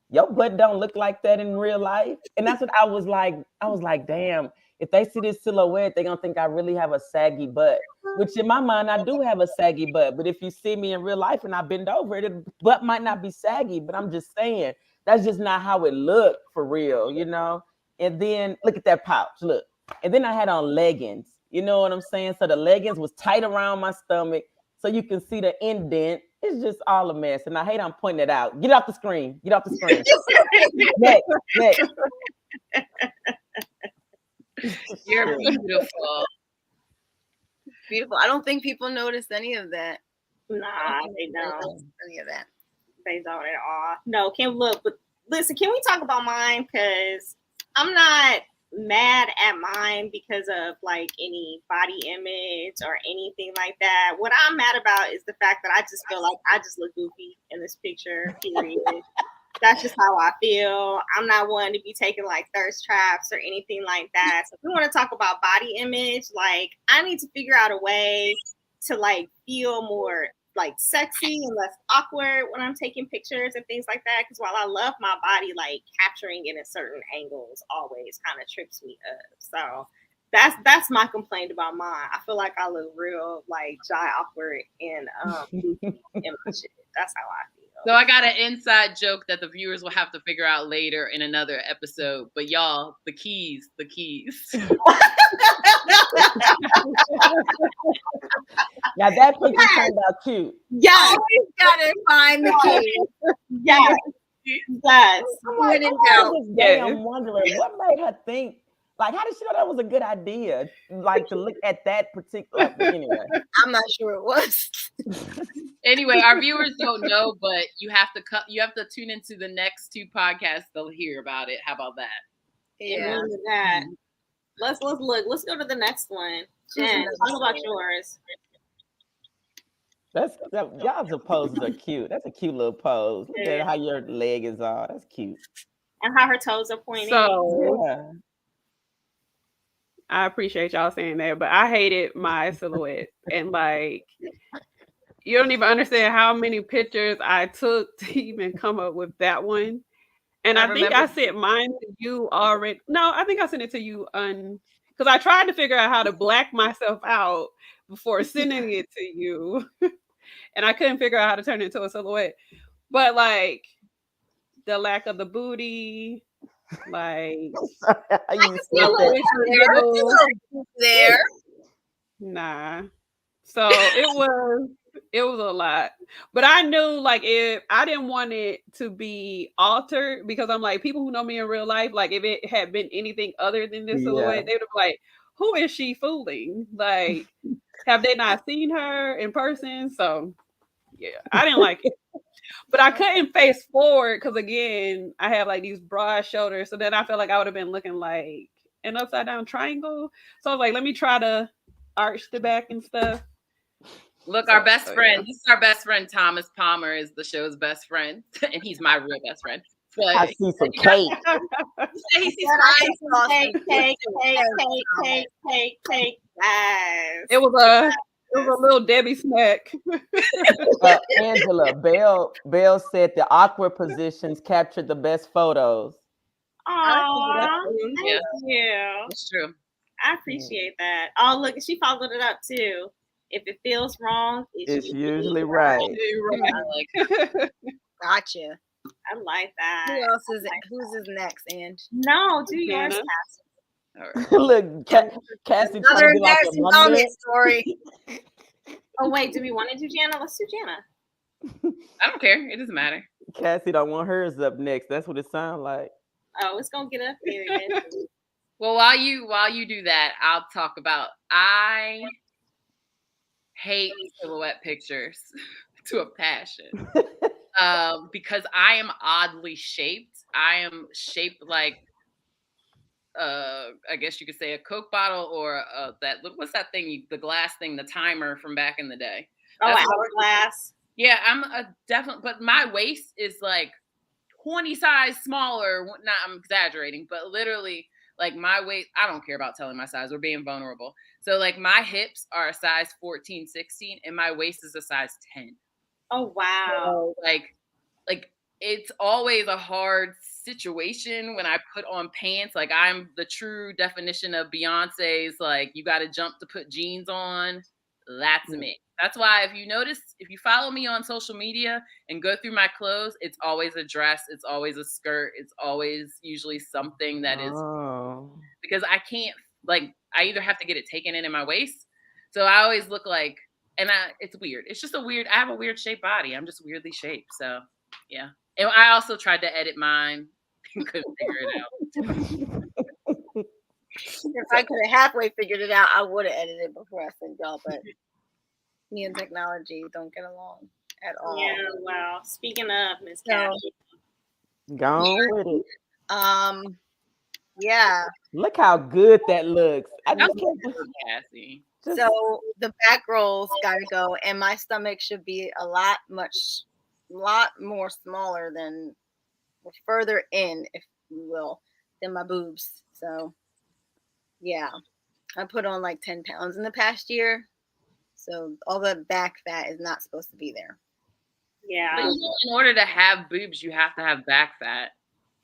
your butt don't look like that in real life. And that's what I was like. I was like, damn, if they see this silhouette, they're going to think I really have a saggy butt, which in my mind, I do have a saggy butt. But if you see me in real life and I bend over, the butt might not be saggy, but I'm just saying, that's just not how it looked for real, you know? And then look at that pouch, look. And then I had on leggings, you know what I'm saying? So the leggings was tight around my stomach so you can see the indent It's just all a mess, and I hate I'm pointing it out. Get off the screen. Get off the screen. Next. You're beautiful. Beautiful. I don't think people noticed any of that. Nah, they don't. Any of that. They don't at all. No, can look, but listen, can we talk about mine? Because I'm not mad at mine because of like any body image or anything like that. What I'm mad about is the fact that I just feel like I just look goofy in this picture, period. That's just how I feel. I'm not one to be taking like thirst traps or anything like that. So if we want to talk about body image, like I need to figure out a way to like feel more like sexy and less awkward when I'm taking pictures and things like that. Because while I love my body, like capturing it at certain angles always kind of trips me up. So that's my complaint about mine. I feel like I look real like shy, awkward, and in my shit. That's how I feel. So I got an inside joke that the viewers will have to figure out later in another episode. But y'all, the keys. Now that picture turned out cute. Yes, Always gotta find the key. yes, yes. I'm like, When in oh, doubt. this day I'm wondering what made her think. Like, how did she know that was a good idea? Like to look at that particular. Anyway, I'm not sure it was. Anyway, our viewers don't know, but you have to tune into the next two podcasts. They'll hear about it. How about that? Yeah. Amen to that. Let's look. Let's go to the next one. Jen, talk about yours. y'all's poses are cute. That's a cute little pose. Look Yeah. at how your leg is all. That's cute. And how her toes are pointing. So Yeah. I appreciate y'all saying that, but I hated my silhouette. And like, you don't even understand how many pictures I took to even come up with that one. And I think I sent mine to you already. No, I think I sent it to you because I tried to figure out how to black myself out before sending it to you. And I couldn't figure out how to turn it into a silhouette. But like the lack of the booty, like there. Nah. So it was a lot. But I knew like if I didn't want it to be altered because I'm like, people who know me in real life, like if it had been anything other than this silhouette, they would have been like, who is she fooling? Like, have they not seen her in person? So yeah, I didn't like it. But I couldn't face forward because again, I have like these broad shoulders. So then I felt like I would have been looking like an upside down triangle. So I was like, let me try to arch the back and stuff. Look, our best friend. This is our best friend. Thomas Palmer is the show's best friend, and he's my real best friend. But I see some cake. he sees Cake. Yes. It was a little Debbie snack. Angela, Bell said the awkward positions captured the best photos. Aw, Yeah. thank you. It's true. I appreciate that. Oh, look, she followed it up too. If it feels wrong, It's usually right. Gotcha. I like that. Who else is it? Who's is next, Ange? No, do yours, Jana. Cassie. Look, Cassie trying Another to be like a embarrassing mother. comment story. Oh wait, do we want to do Jana? Let's do Jana. I don't care. It doesn't matter. Cassie don't want hers up next. That's what it sounds like. Oh, it's gonna get up there eventually. Well, while you do that, I'll talk about I hate silhouette pictures to a passion. Because I am oddly shaped. I am shaped like I guess you could say a Coke bottle or what's that thing, the glass thing, the timer from back in the day. Oh, hourglass. Yeah, I'm a definitely, but my waist is like 20 size smaller. Not, I'm exaggerating, but literally like my waist, I don't care about telling my size. We're being vulnerable. So like my hips are a size 14, 16 and my waist is a size 10. Oh, wow. So, like it's always a hard situation when I put on pants. Like I'm the true definition of Beyonce's, like you got to jump to put jeans on. That's me. That's why if you follow me on social media and go through my clothes, it's always a dress. It's always a skirt. It's always usually something that is because I can't, like, I either have to get it taken in my waist. So I always look like and it's weird. It's just I have a weird shaped body. I'm just weirdly shaped. So yeah. And I also tried to edit mine. Couldn't figure it out. If I could have halfway figured it out, I would have edited it before I sent y'all. But me and technology don't get along at all. Yeah, well, speaking of Miss So- Kathy, Go on with it. Yeah. Look how good that looks. I just can't. Cassie. Just, So the back rolls gotta go, and my stomach should be a lot more smaller than further in, if you will, than my boobs. So yeah, I put on like 10 pounds in the past year. So all the back fat is not supposed to be there. yeah, But in order to have boobs, you have to have back fat,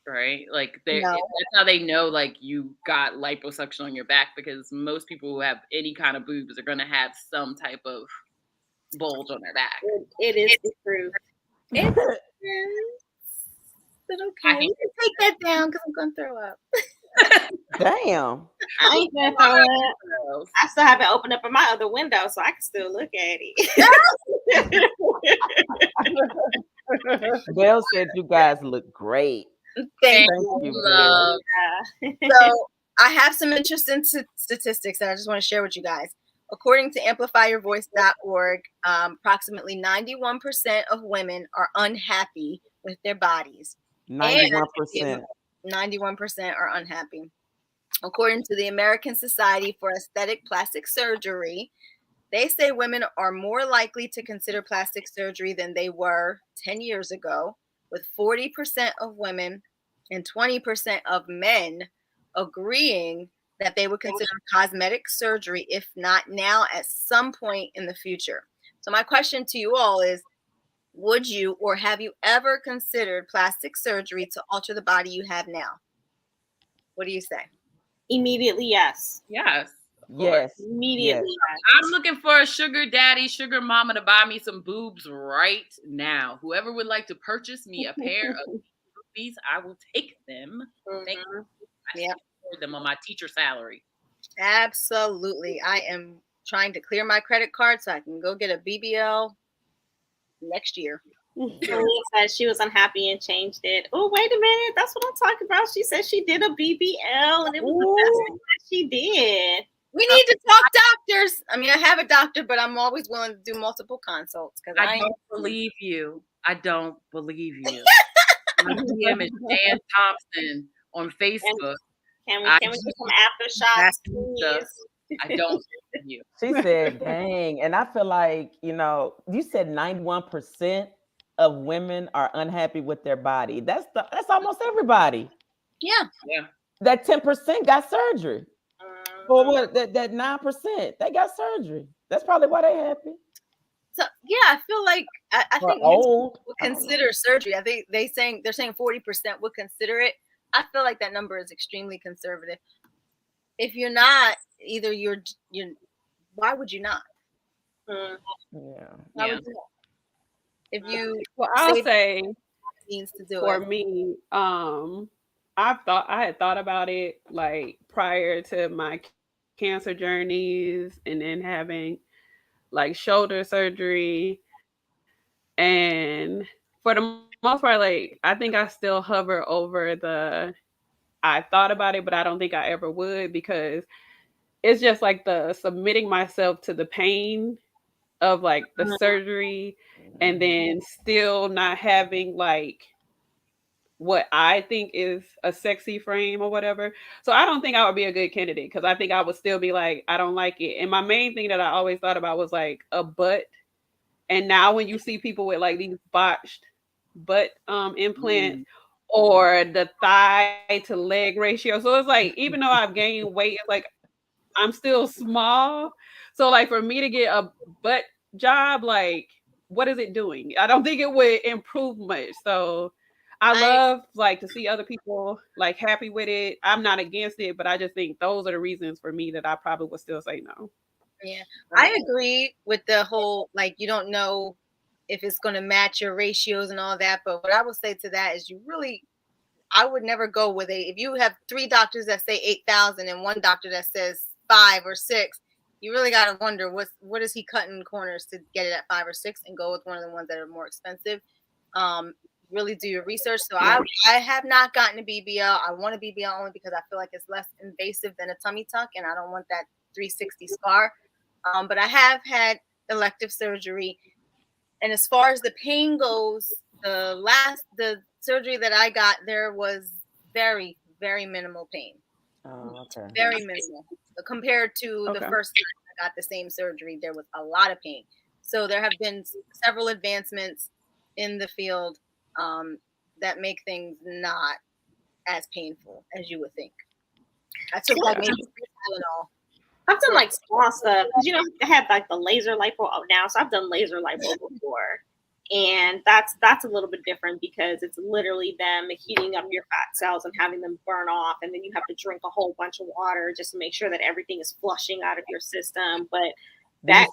right? Like No. that's how they know like you got liposuction on your back, because most people who have any kind of boobs are going to have some type of bulge on their back. it is the truth. But okay, you can take that down because I'm gonna throw up. damn. I ain't gonna throw it. I still have it open up in my other window, so I can still look at it. Belle said you guys look great. Thank Thank you. you, Love. So I have some interesting statistics that I just want to share with you guys. According to amplifyyourvoice.org, approximately 91% of women are unhappy with their bodies. 91%. 91% are unhappy. According to the American Society for Aesthetic Plastic Surgery, they say women are more likely to consider plastic surgery than they were 10 years ago, with 40% of women and 20% of men agreeing that they would consider cosmetic surgery, if not now, at some point in the future. So my question to you all is, would you or have you ever considered plastic surgery to alter the body you have now? What do you say? Immediately, yes. Yes. Yes. Immediately, yes. I'm looking for a sugar daddy, sugar mama to buy me some boobs right now. Whoever would like to purchase me a pair of boobies, I will take them. Thank you. I Yep. afford them on my teacher salary. Absolutely. I am trying to clear my credit card so I can go get a BBL next year. Maria said she was unhappy and changed it. Oh, wait a minute. That's what I'm talking about. She said she did a BBL and it was the best thing that she did. We need to talk doctors. I mean, I have a doctor, but I'm always willing to do multiple consults because I don't believe you. I don't believe you. My DM is Jan Thompson on Facebook. Can we get some aftershocks, please? I don't believe you. She said, dang. And I feel like, you said 91% of women are unhappy with their body. That's almost everybody. Yeah. That 10% got surgery. Or what? That 9%, they got surgery. That's probably why they're happy. So yeah, I feel like I think old. would consider surgery. I think they're saying 40% would consider it. I feel like that number is extremely conservative. If you're not, either you're why would you not? Yeah. Why would you not? If you I'll say means to do for it. me, I had thought about it like prior to my cancer journeys and then having like shoulder surgery. And for the most part, like I think I still hover over I thought about it, but I don't think I ever would, because it's just like the submitting myself to the pain of like the surgery and then still not having like what I think is a sexy frame or whatever. So I don't think I would be a good candidate, because I think I would still be like, I don't like it. And my main thing that I always thought about was like a butt. And now when you see people with like these botched butt implants or the thigh to leg ratio. So it's like, even though I've gained weight, it's like I'm still small. So like for me to get a butt job, like what is it doing? I don't think it would improve much. So I love like to see other people like happy with it. I'm not against it, but I just think those are the reasons for me that I probably would still say no. Yeah, I agree with the whole like you don't know if it's going to match your ratios and all that. But what I would say to that is I would never go with if you have 3 doctors that say 8,000 and one doctor that says 5 or 6, you really got to wonder what is he cutting corners to get it at 5 or 6 and go with one of the ones that are more expensive. Really do your research. So I have not gotten a BBL. I want a BBL only because I feel like it's less invasive than a tummy tuck, and I don't want that 360 scar. But I have had elective surgery, and as far as the pain goes, the surgery that I got, there was very, very minimal pain. Oh, okay. Very minimal compared to the first time I got the same surgery. There was a lot of pain. So there have been several advancements in the field that make things not as painful as you would think. I took like maybe Tylenol. I've done like small stuff because I had like the laser lipo now, so I've done laser lipo before, and that's a little bit different because it's literally them heating up your fat cells and having them burn off, and then you have to drink a whole bunch of water just to make sure that everything is flushing out of your system. But that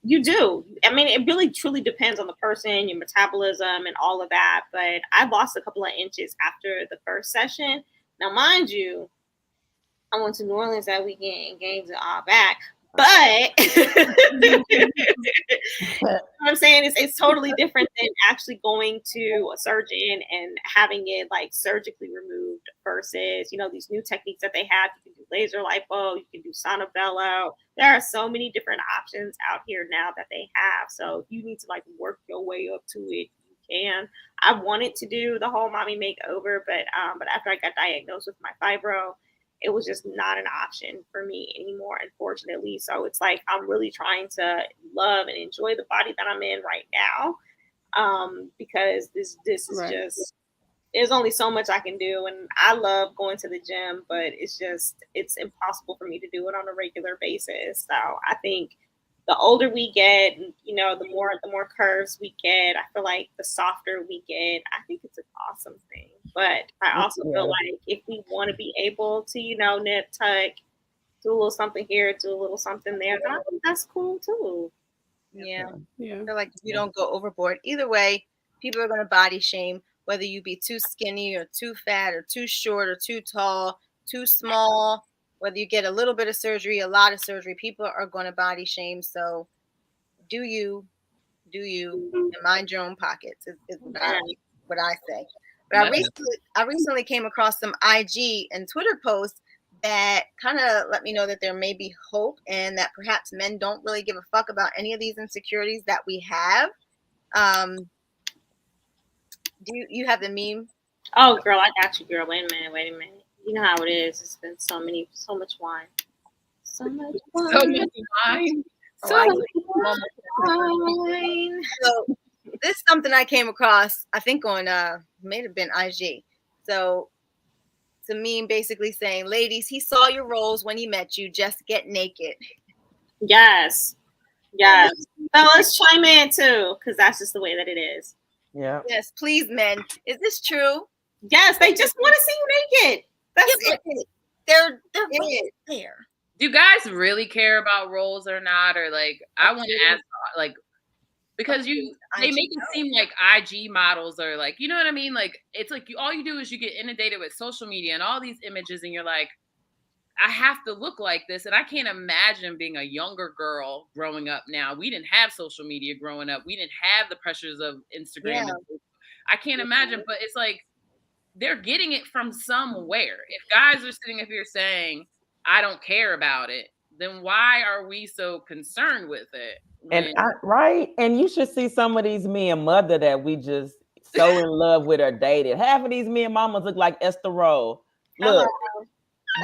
you do. I mean, it really truly depends on the person, your metabolism, and all of that. But I lost a couple of inches after the first session. Now, mind you, I went to New Orleans that weekend and gained it all back. But what I'm saying is it's totally different than actually going to a surgeon and having it like surgically removed versus, these new techniques that they have. You can do laser lipo, you can do Sonobello. There are so many different options out here now that they have. So if you need to like work your way up to it, you can. I wanted to do the whole mommy makeover, but after I got diagnosed with my fibro, it was just not an option for me anymore, unfortunately. So it's like I'm really trying to love and enjoy the body that I'm in right now, because this is just, there's only so much I can do. And I love going to the gym, but it's impossible for me to do it on a regular basis. So I think the older we get, the more curves we get, I feel like the softer we get. I think it's an awesome thing. But I also feel like if we want to be able to, nip tuck, do a little something here, do a little something there, then I think that's cool too. Yeah. I feel like you don't go overboard. Either way, people are going to body shame, whether you be too skinny or too fat or too short or too tall, too small, whether you get a little bit of surgery, a lot of surgery, people are going to body shame. So do you, and mind your own pockets is what I say. But I recently came across some IG and Twitter posts that kind of let me know that there may be hope and that perhaps men don't really give a fuck about any of these insecurities that we have. Do you have the meme? Oh, girl, I got you, girl. Wait a minute. You know how it is. It's been so much wine. So much wine. So this is something I came across, I think on may have been IG. So it's a meme basically saying, ladies, he saw your rolls when he met you, just get naked. Yes. So let's chime in too, because that's just the way that it is. Yeah. Yes, please, men. Is this true? Yes, they just want to see you naked. That's it. They're right there. Do guys really care about roles or not? Or like, I want to ask, like, because they make it seem like IG models are like, you know what I mean? Like, it's like all you do is you get inundated with social media and all these images, and you're like, I have to look like this. And I can't imagine being a younger girl growing up now. We didn't have social media growing up. We didn't have the pressures of Instagram. Yeah. I can't imagine, but it's like they're getting it from somewhere. If guys are sitting up here saying, I don't care about it, then why are we so concerned with it? And you should see some of these me and mother that we just so in love with or dated. Half of these me and mamas look like Esther Roll. Look,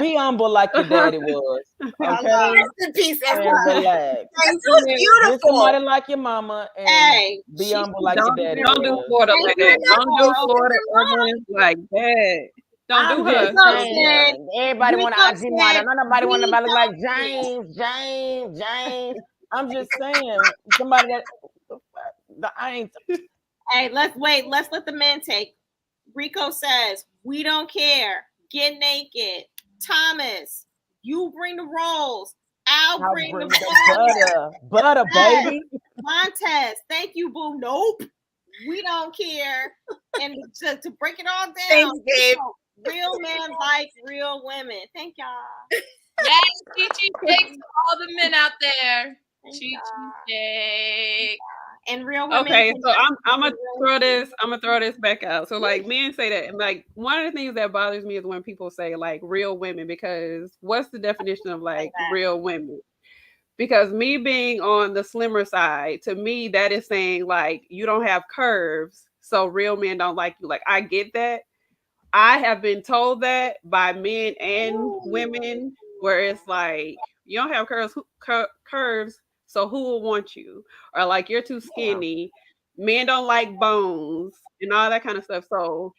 be humble like your daddy was. Okay, rest in peace, Esther. Relax. That's beautiful. Get somebody like your mama and be humble like your daddy. Don't do Florida like that. Don't do Florida like that. Don't do her. Everybody want to IG model. Nobody want to look like James. I'm just saying, somebody that I ain't. Hey, let's wait. Let's let the men take. Rico says, we don't care. Get naked. Thomas, you bring the rolls. I'll bring the butter, baby. Montez, thank you, boo. Nope. We don't care. And to break it all down, thanks, babe. Real men like real women. Thank y'all. Yes, Chi shakes to all the men out there. Thank Chi God. shake. And real women. Okay, can so I'm gonna just- throw this. I'm gonna throw this back out. So like men say that, and like one of the things that bothers me is when people say like real women, because what's the definition of like real women? Because me being on the slimmer side, to me that is saying like you don't have curves, so real men don't like you. Like I get that. I have been told that by men and women, where it's like you don't have curves, so who will want you? Or like you're too skinny. Men don't like bones and all that kind of stuff. So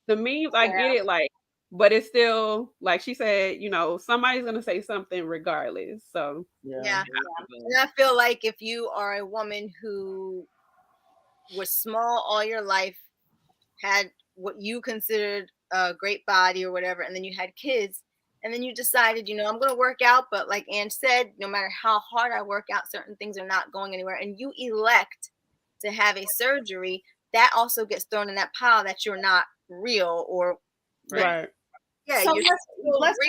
the memes, I get it, like, but it's still like she said, you know, somebody's gonna say something regardless. So Yeah. And I feel like if you are a woman who was small all your life, had what you considered a great body or whatever, and then you had kids, and then you decided, you know, I'm going to work out, but like Ange said, no matter how hard I work out, certain things are not going anywhere, and you elect to have a surgery, that also gets thrown in that pile that you're not real or right. Yeah, So you're let's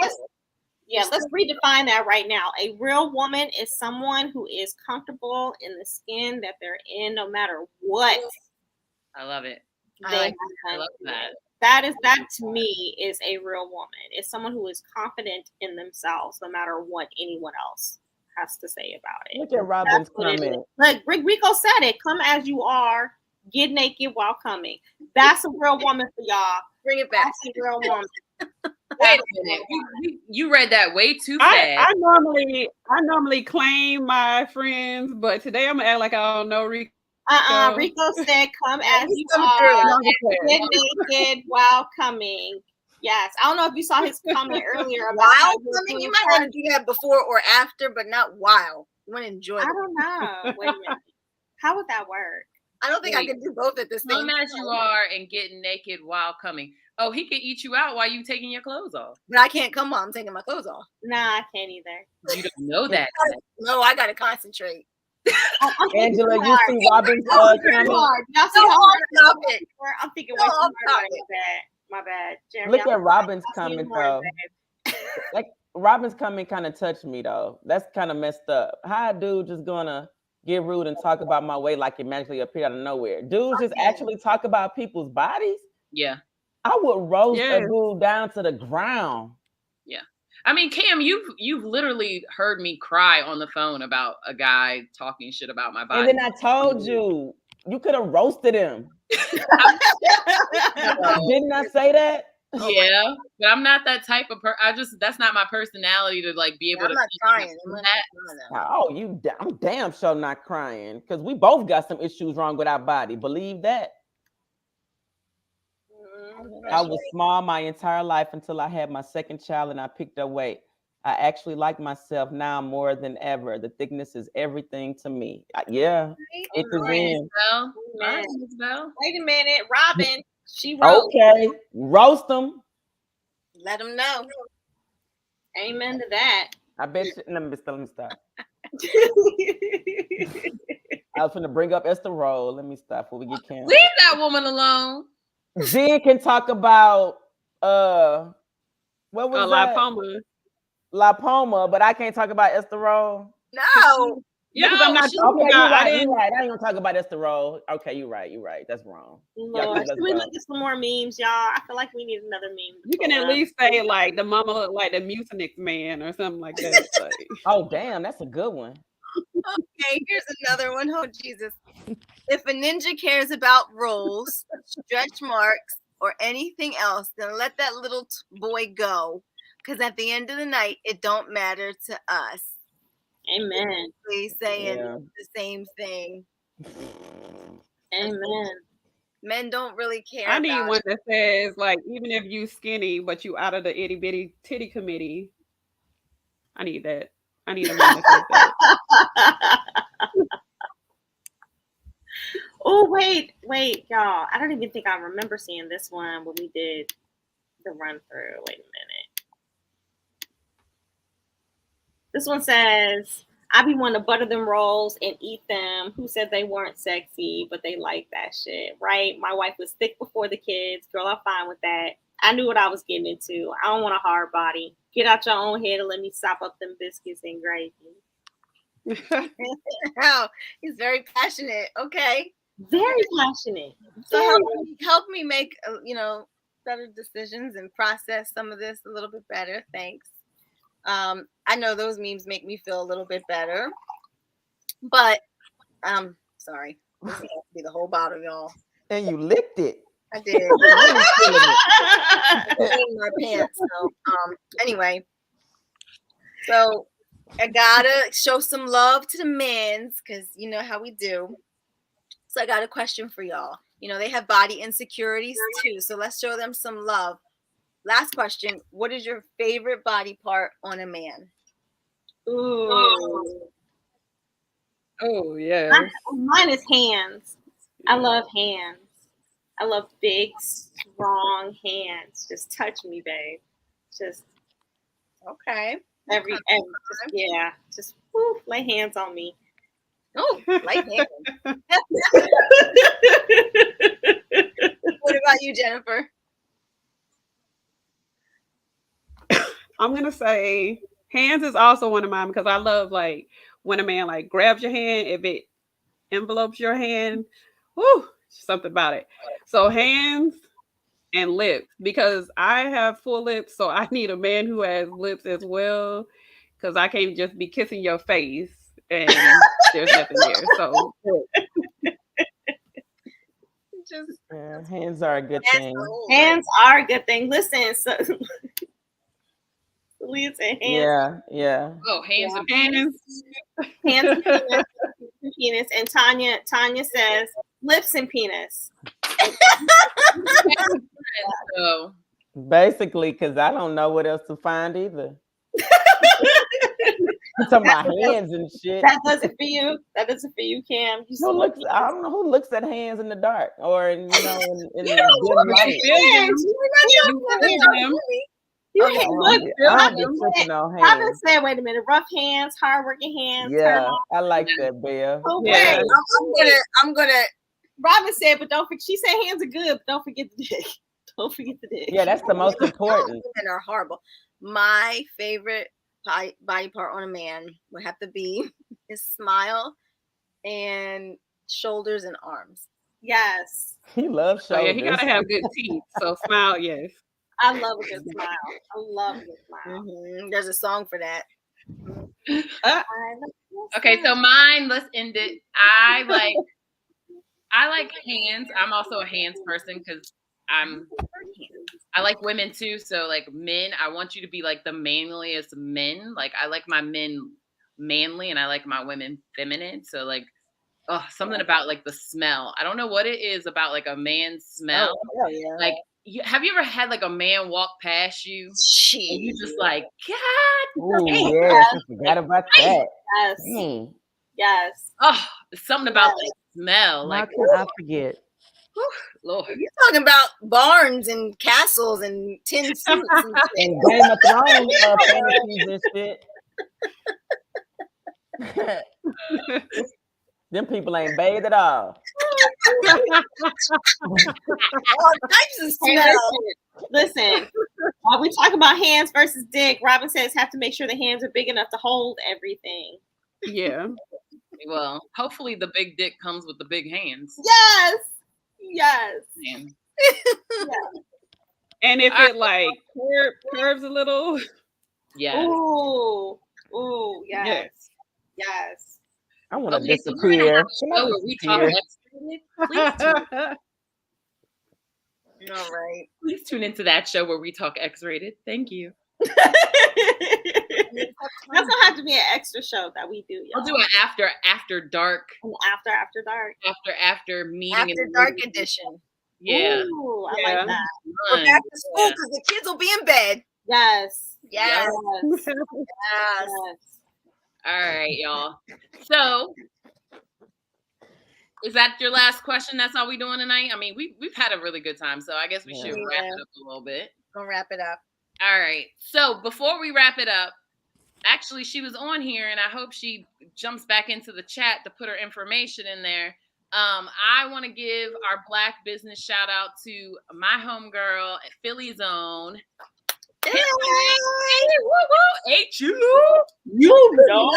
redefine that right now. A real woman is someone who is comfortable in the skin that they're in, no matter what. I love it. I love that. That to me is a real woman. It's someone who is confident in themselves, no matter what anyone else has to say about it. Look at Robin's comment. Look, Rico said it. Come as you are. Get naked while coming. That's a real woman for y'all. Bring it back. That's a real woman. Wait a minute. You read that way too fast. I normally claim my friends, but today I'm gonna act like I don't know Rico. Rico said, "Come as you are, get naked while coming." Yes, I don't know if you saw his comment earlier about while coming. You might want to do that before or after, but not while. You want to enjoy. I don't know. Wait a minute. How would that work? I don't think I can do both at the same time. Come as you are and getting naked while coming. Oh, he can eat you out while you taking your clothes off. But I can't come while I'm taking my clothes off. Nah, I can't either. You don't know that. No, I gotta concentrate. Angela, you see Robin's comment? Y'all see how hard I'm thinking way too hard. My bad. Jeremy, look at Robin's comment though. Like Robin's comment kind of touched me though. That's kind of messed up. How a dude just gonna get rude and talk about my weight like it magically appeared out of nowhere? Dudes just actually talk about people's bodies. Yeah. I would roast a dude down to the ground. Yeah. I mean, Cam, you've literally heard me cry on the phone about a guy talking shit about my body. And then I told you, you could have roasted him. Didn't I say that? Yeah, but I'm not that type of person. That's not my personality to like be able to. I'm not crying. Oh, I'm damn sure not crying because we both got some issues wrong with our body. Believe that. I was small my entire life until I had my second child and I picked up weight. I actually like myself now more than ever. The thickness is everything to me. Yeah, it is in. Wait a minute, Robin. She wrote. Okay, roast them. Let them know. Amen to that. I bet you. Let me stop. I was going to bring up Esther Roll. Let me stop before we get canceled. Leave that woman alone. Jen can talk about what was that? Lipoma, but I can't talk about Esther Roll. No. Yeah, because I'm not talking about. You're right. I ain't gonna talk about Esther Roll. Okay, you're right. That's wrong. Lord, can we look at some more memes, y'all? I feel like we need another meme. You can at least say like the mama look like the Mucinex man or something like that. Oh damn, that's a good one. Okay, here's another one. Oh Jesus. If a ninja cares about rolls, stretch marks, or anything else, then let that little boy go. Because at the end of the night, it don't matter to us. Amen. Please saying the same thing. Amen. Men don't really care. I need one that says like, even if you skinny, but you out of the itty bitty titty committee. I need that. I need a man that says that. Oh, wait, y'all. I don't even think I remember seeing this one when we did the run through. Wait a minute. This one says, I be wanting to butter them rolls and eat them. Who said they weren't sexy, but they like that shit, right? My wife was thick before the kids. Girl, I'm fine with that. I knew what I was getting into. I don't want a hard body. Get out your own head and let me sop up them biscuits and gravy. Wow, he's very passionate. Okay. Very passionate. So help me make better decisions and process some of this a little bit better. Thanks. I know those memes make me feel a little bit better, but sorry, this has to be the whole bottle, y'all. And you licked it. I did. I in my pants. So anyway, so I gotta show some love to the men's because you know how we do. So I got a question for y'all. You know, they have body insecurities too. So let's show them some love. Last question. What is your favorite body part on a man? Ooh. Oh, yeah. Mine is hands. I love hands. I love big, strong hands. Just touch me, babe. Just Okay. just woo, lay hands on me. Oh, light hand. What about you, Jennifer? I'm gonna say hands is also one of mine because I love like when a man like grabs your hand, if it envelopes your hand, whoo, something about it. So hands and lips because I have full lips, so I need a man who has lips as well because I can't just be kissing your face and there's nothing there. So hands are a good thing. Hands are a good thing. Listen, so Leah said hands. Yeah. Oh, hands and hands. Hands and penis. And Tanya says lips and penis. So Basically, because I don't know what else to find either. I'm talking about hands and shit. That does it for you. That does it for you, Cam. I don't know who looks at hands in the dark or in dim light. Robin said, wait a minute, rough hands, hard-working hands. Yeah, I like that, Bev. Okay. Yeah. I'm gonna Robin said, but don't forget, she said hands are good, but don't forget the dick. Don't forget the dick. Yeah, that's the most important. Women are horrible. My favorite body part on a man would have to be his smile and shoulders and arms. Yes. He loves shoulders. Oh, yeah, he gotta have good teeth. So smile, yes. I love a good smile. I love a good smile. Mm-hmm. There's a song for that. okay, so mine, let's end it. I like hands. I'm also a hands person because I like women too. So like men, I want you to be like the manliest men. Like I like my men manly and I like my women feminine. So like, something about like the smell. I don't know what it is about like a man's smell. Oh, yeah. Like, have you ever had like a man walk past you and you just like, God, ooh, yes, I forgot about that. Yes. Yes. Oh, there's something about the smell. How Like, can I forget? Lord. You're talking about barns and castles and tin suits and And Game of Thrones fantasies and shit. Them people ain't bathed at all. all types of smell. Listen, while we talk about hands versus dick, Robin says have to make sure the hands are big enough to hold everything. Yeah. Well, hopefully the big dick comes with the big hands. Yes. Man. And if it like curves a little. Yeah. Ooh, yes. I want to Okay, so we're gonna disappear. have a show where we talk X-rated. All right. Please tune into that show where we talk X-rated. Thank you. That's gonna have to be an extra show that we do. Y'all. We'll do an after dark. After dark. After meeting. After dark edition. Yeah. Ooh, I Yeah. like that. We're back to school because the kids will be in bed. Yes. Yes. Yes. All right, y'all. So, is that your last question? That's all we doing tonight? I mean, we've had a really good time, so I guess we should wrap it up a little bit. Gonna wrap it up. All right. So before we wrap it up, actually, she was on here, and I hope she jumps back into the chat to put her information in there. I want to give our Black business shout out to my homegirl at Philly Zone. Hey! Ain't you? You know.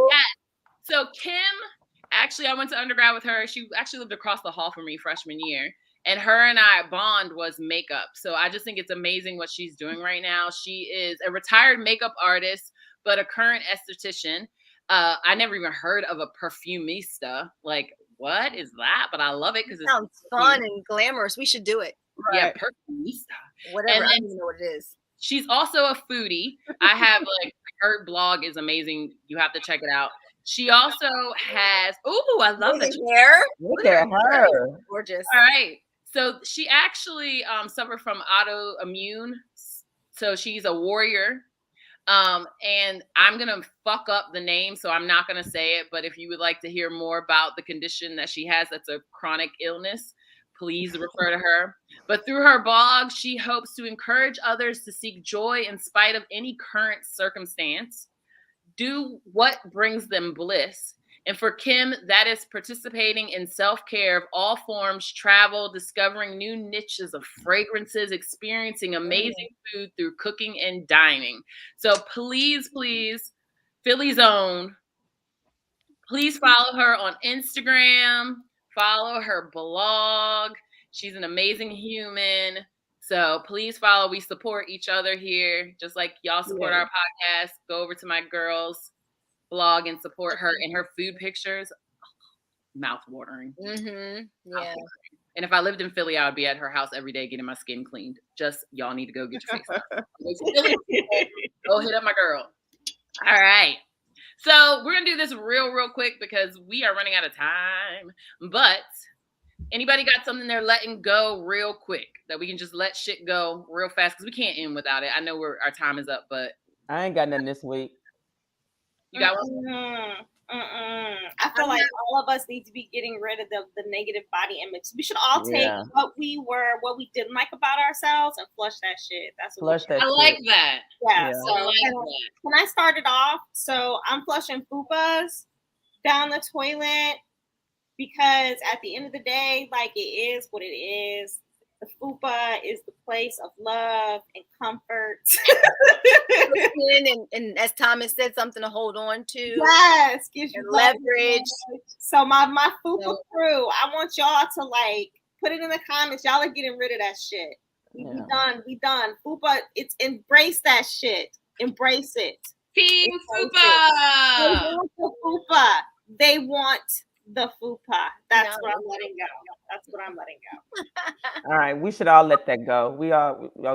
Yes. So Kim, actually, I went to undergrad with her. She actually lived across the hall from me freshman year. And her and I bond was makeup. So I just think it's amazing what she's doing right now. She is a retired makeup artist, but a current esthetician. I never even heard of a perfumista. Like, what is that? But I love it because it sounds fun and glamorous. We should do it. Yeah, perfumista. Whatever. And I then don't even know what it is. she's also a foodie. I have like her blog is amazing. You have to check it out. She also has. Oh, I love that. Hair. Look at her. Gorgeous. All right. So she actually suffered from autoimmune. So she's a warrior. And I'm going to fuck up the name, so I'm not going to say it. But if you would like to hear more about the condition that she has, that's a chronic illness, please refer to her. But through her blog, she hopes to encourage others to seek joy in spite of any current circumstance. Do what brings them bliss. And for Kim, that is participating in self-care of all forms, travel, discovering new niches of fragrances, experiencing amazing food through cooking and dining. So please, Philly Zone, please follow her on Instagram, follow her blog. She's an amazing human. So please follow. We support each other here, just like y'all support our podcast. Go over to my girls' blog and support her and her food pictures. Mouth watering. Mm-hmm. Yeah. And if I lived in Philly, I would be at her house every day getting my skin cleaned. Just y'all need to go get your face done. Go hit up my girl. All right. So we're gonna do this real quick because we are running out of time. But anybody got something they're letting go real quick that we can just let shit go real fast because we can't end without it. I know our time is up, but I ain't got nothing this week. You got one? I feel like all of us need to be getting rid of the negative body image. We should all take what we didn't like about ourselves and flush that shit. That's what Flush that I shit. like that. Yeah. Yeah. So I like that. when I started off, so I'm flushing fupas down the toilet because at the end of the day, like it is what it is. The fupa is the place of love and comfort. and as Thomas said, something to hold on to. Yes, gives you leverage. So my fupa crew, I want y'all to like put it in the comments. Y'all are getting rid of that shit. We done. Fupa, it's embrace that shit. Embrace it. Team Embrace Fupa. They want the fupa. They want the fupa. That's what I'm letting go. That's what I'm letting go. All right, we should all let that go.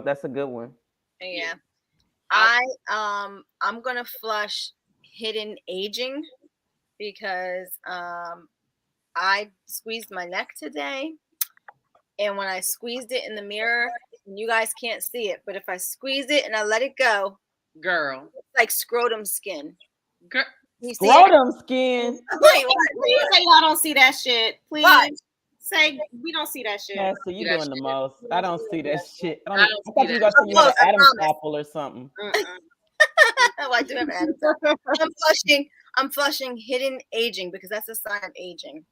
That's a good one. Yeah. I'm gonna flush hidden aging because I squeezed my neck today, and when I squeezed it in the mirror, you guys can't see it, but if I squeeze it and I let it go, girl, it's like scrotum skin. Girl. Scrotum skin. Please say y'all don't see that shit. Please say we don't see that shit. Yeah, so you doing the most. I don't see that shit. I thought you that. were gonna say you had an Adam's apple or something. Oh, I do have Adam's apple. I'm flushing hidden aging because that's a sign of aging.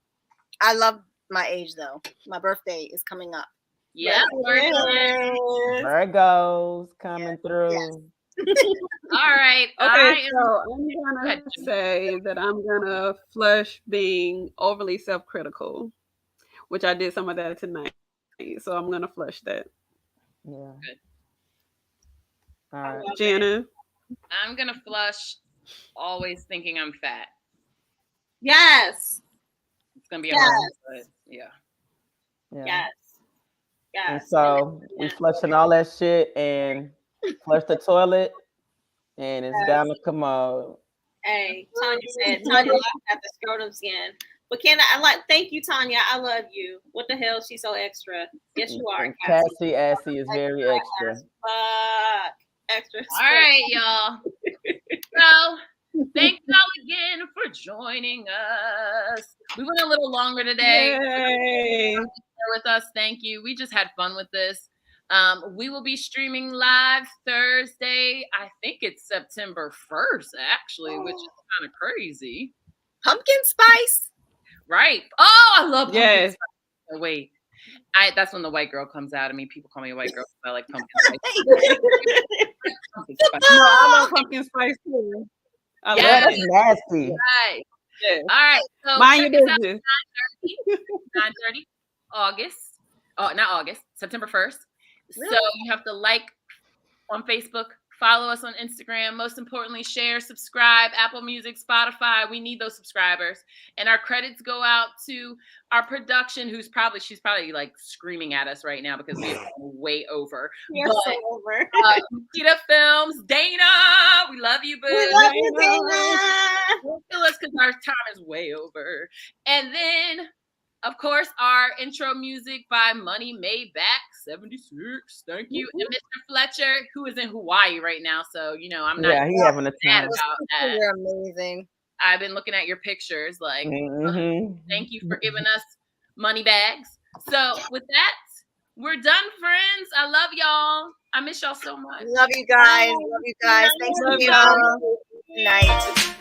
I love my age though. My birthday is coming up. Yeah, Virgos coming through. Yes. All right. Okay, so I'm gonna say that I'm gonna flush being overly self-critical, which I did some of that tonight. So I'm gonna flush that. Yeah. Good. All right. Jana. I'm gonna flush always thinking I'm fat. Yes. It's gonna be a hard one, but yeah. Yes. And so we flushing all that shit and flush the toilet, and it's down the commode. Hey, Tanya laughed at the scrotum skin. But thank you, Tanya. I love you. What the hell? She's so extra. Yes, you are. Cassie Assy is very extra. Fuck. Extra. All right, y'all. So thank y'all again for joining us. We went a little longer today. Yay. With us, thank you. We just had fun with this. We will be streaming live Thursday. I think it's September 1st, actually, which is kind of crazy. Pumpkin spice. Right. Oh, I love pumpkin Yes. spice. Oh, wait. That's when the white girl comes out of me. People call me a white girl because I like pumpkin spice. Pumpkin spice. No, I love pumpkin spice too. I Yeah. Yeah, love that's it. nasty. Right. Yes. All right. So Mind check your us out. business. 9:30 August. Oh, not August, September 1st. Really? So you have to like on Facebook, follow us on Instagram. Most importantly, share, subscribe, Apple Music, Spotify. We need those subscribers. And our credits go out to our production, she's probably like screaming at us right now because we're way over. You're But, so over. Nikita Films, Dana, we love you, boo. We love you, Dana. Don't kill us because our time is way over. And then, of course, our intro music by Money Made Back 76. Thank you. And Mr. Fletcher, who is in Hawaii right now. So, I'm not Yeah, he having a mad time. about that. You're amazing. I've been looking at your pictures. Like, Mhm. thank you for giving us money bags. So, with that, we're done, friends. I love y'all. I miss y'all so much. Love you guys. Love you guys. Thanks for Love being y'all. on. Good night.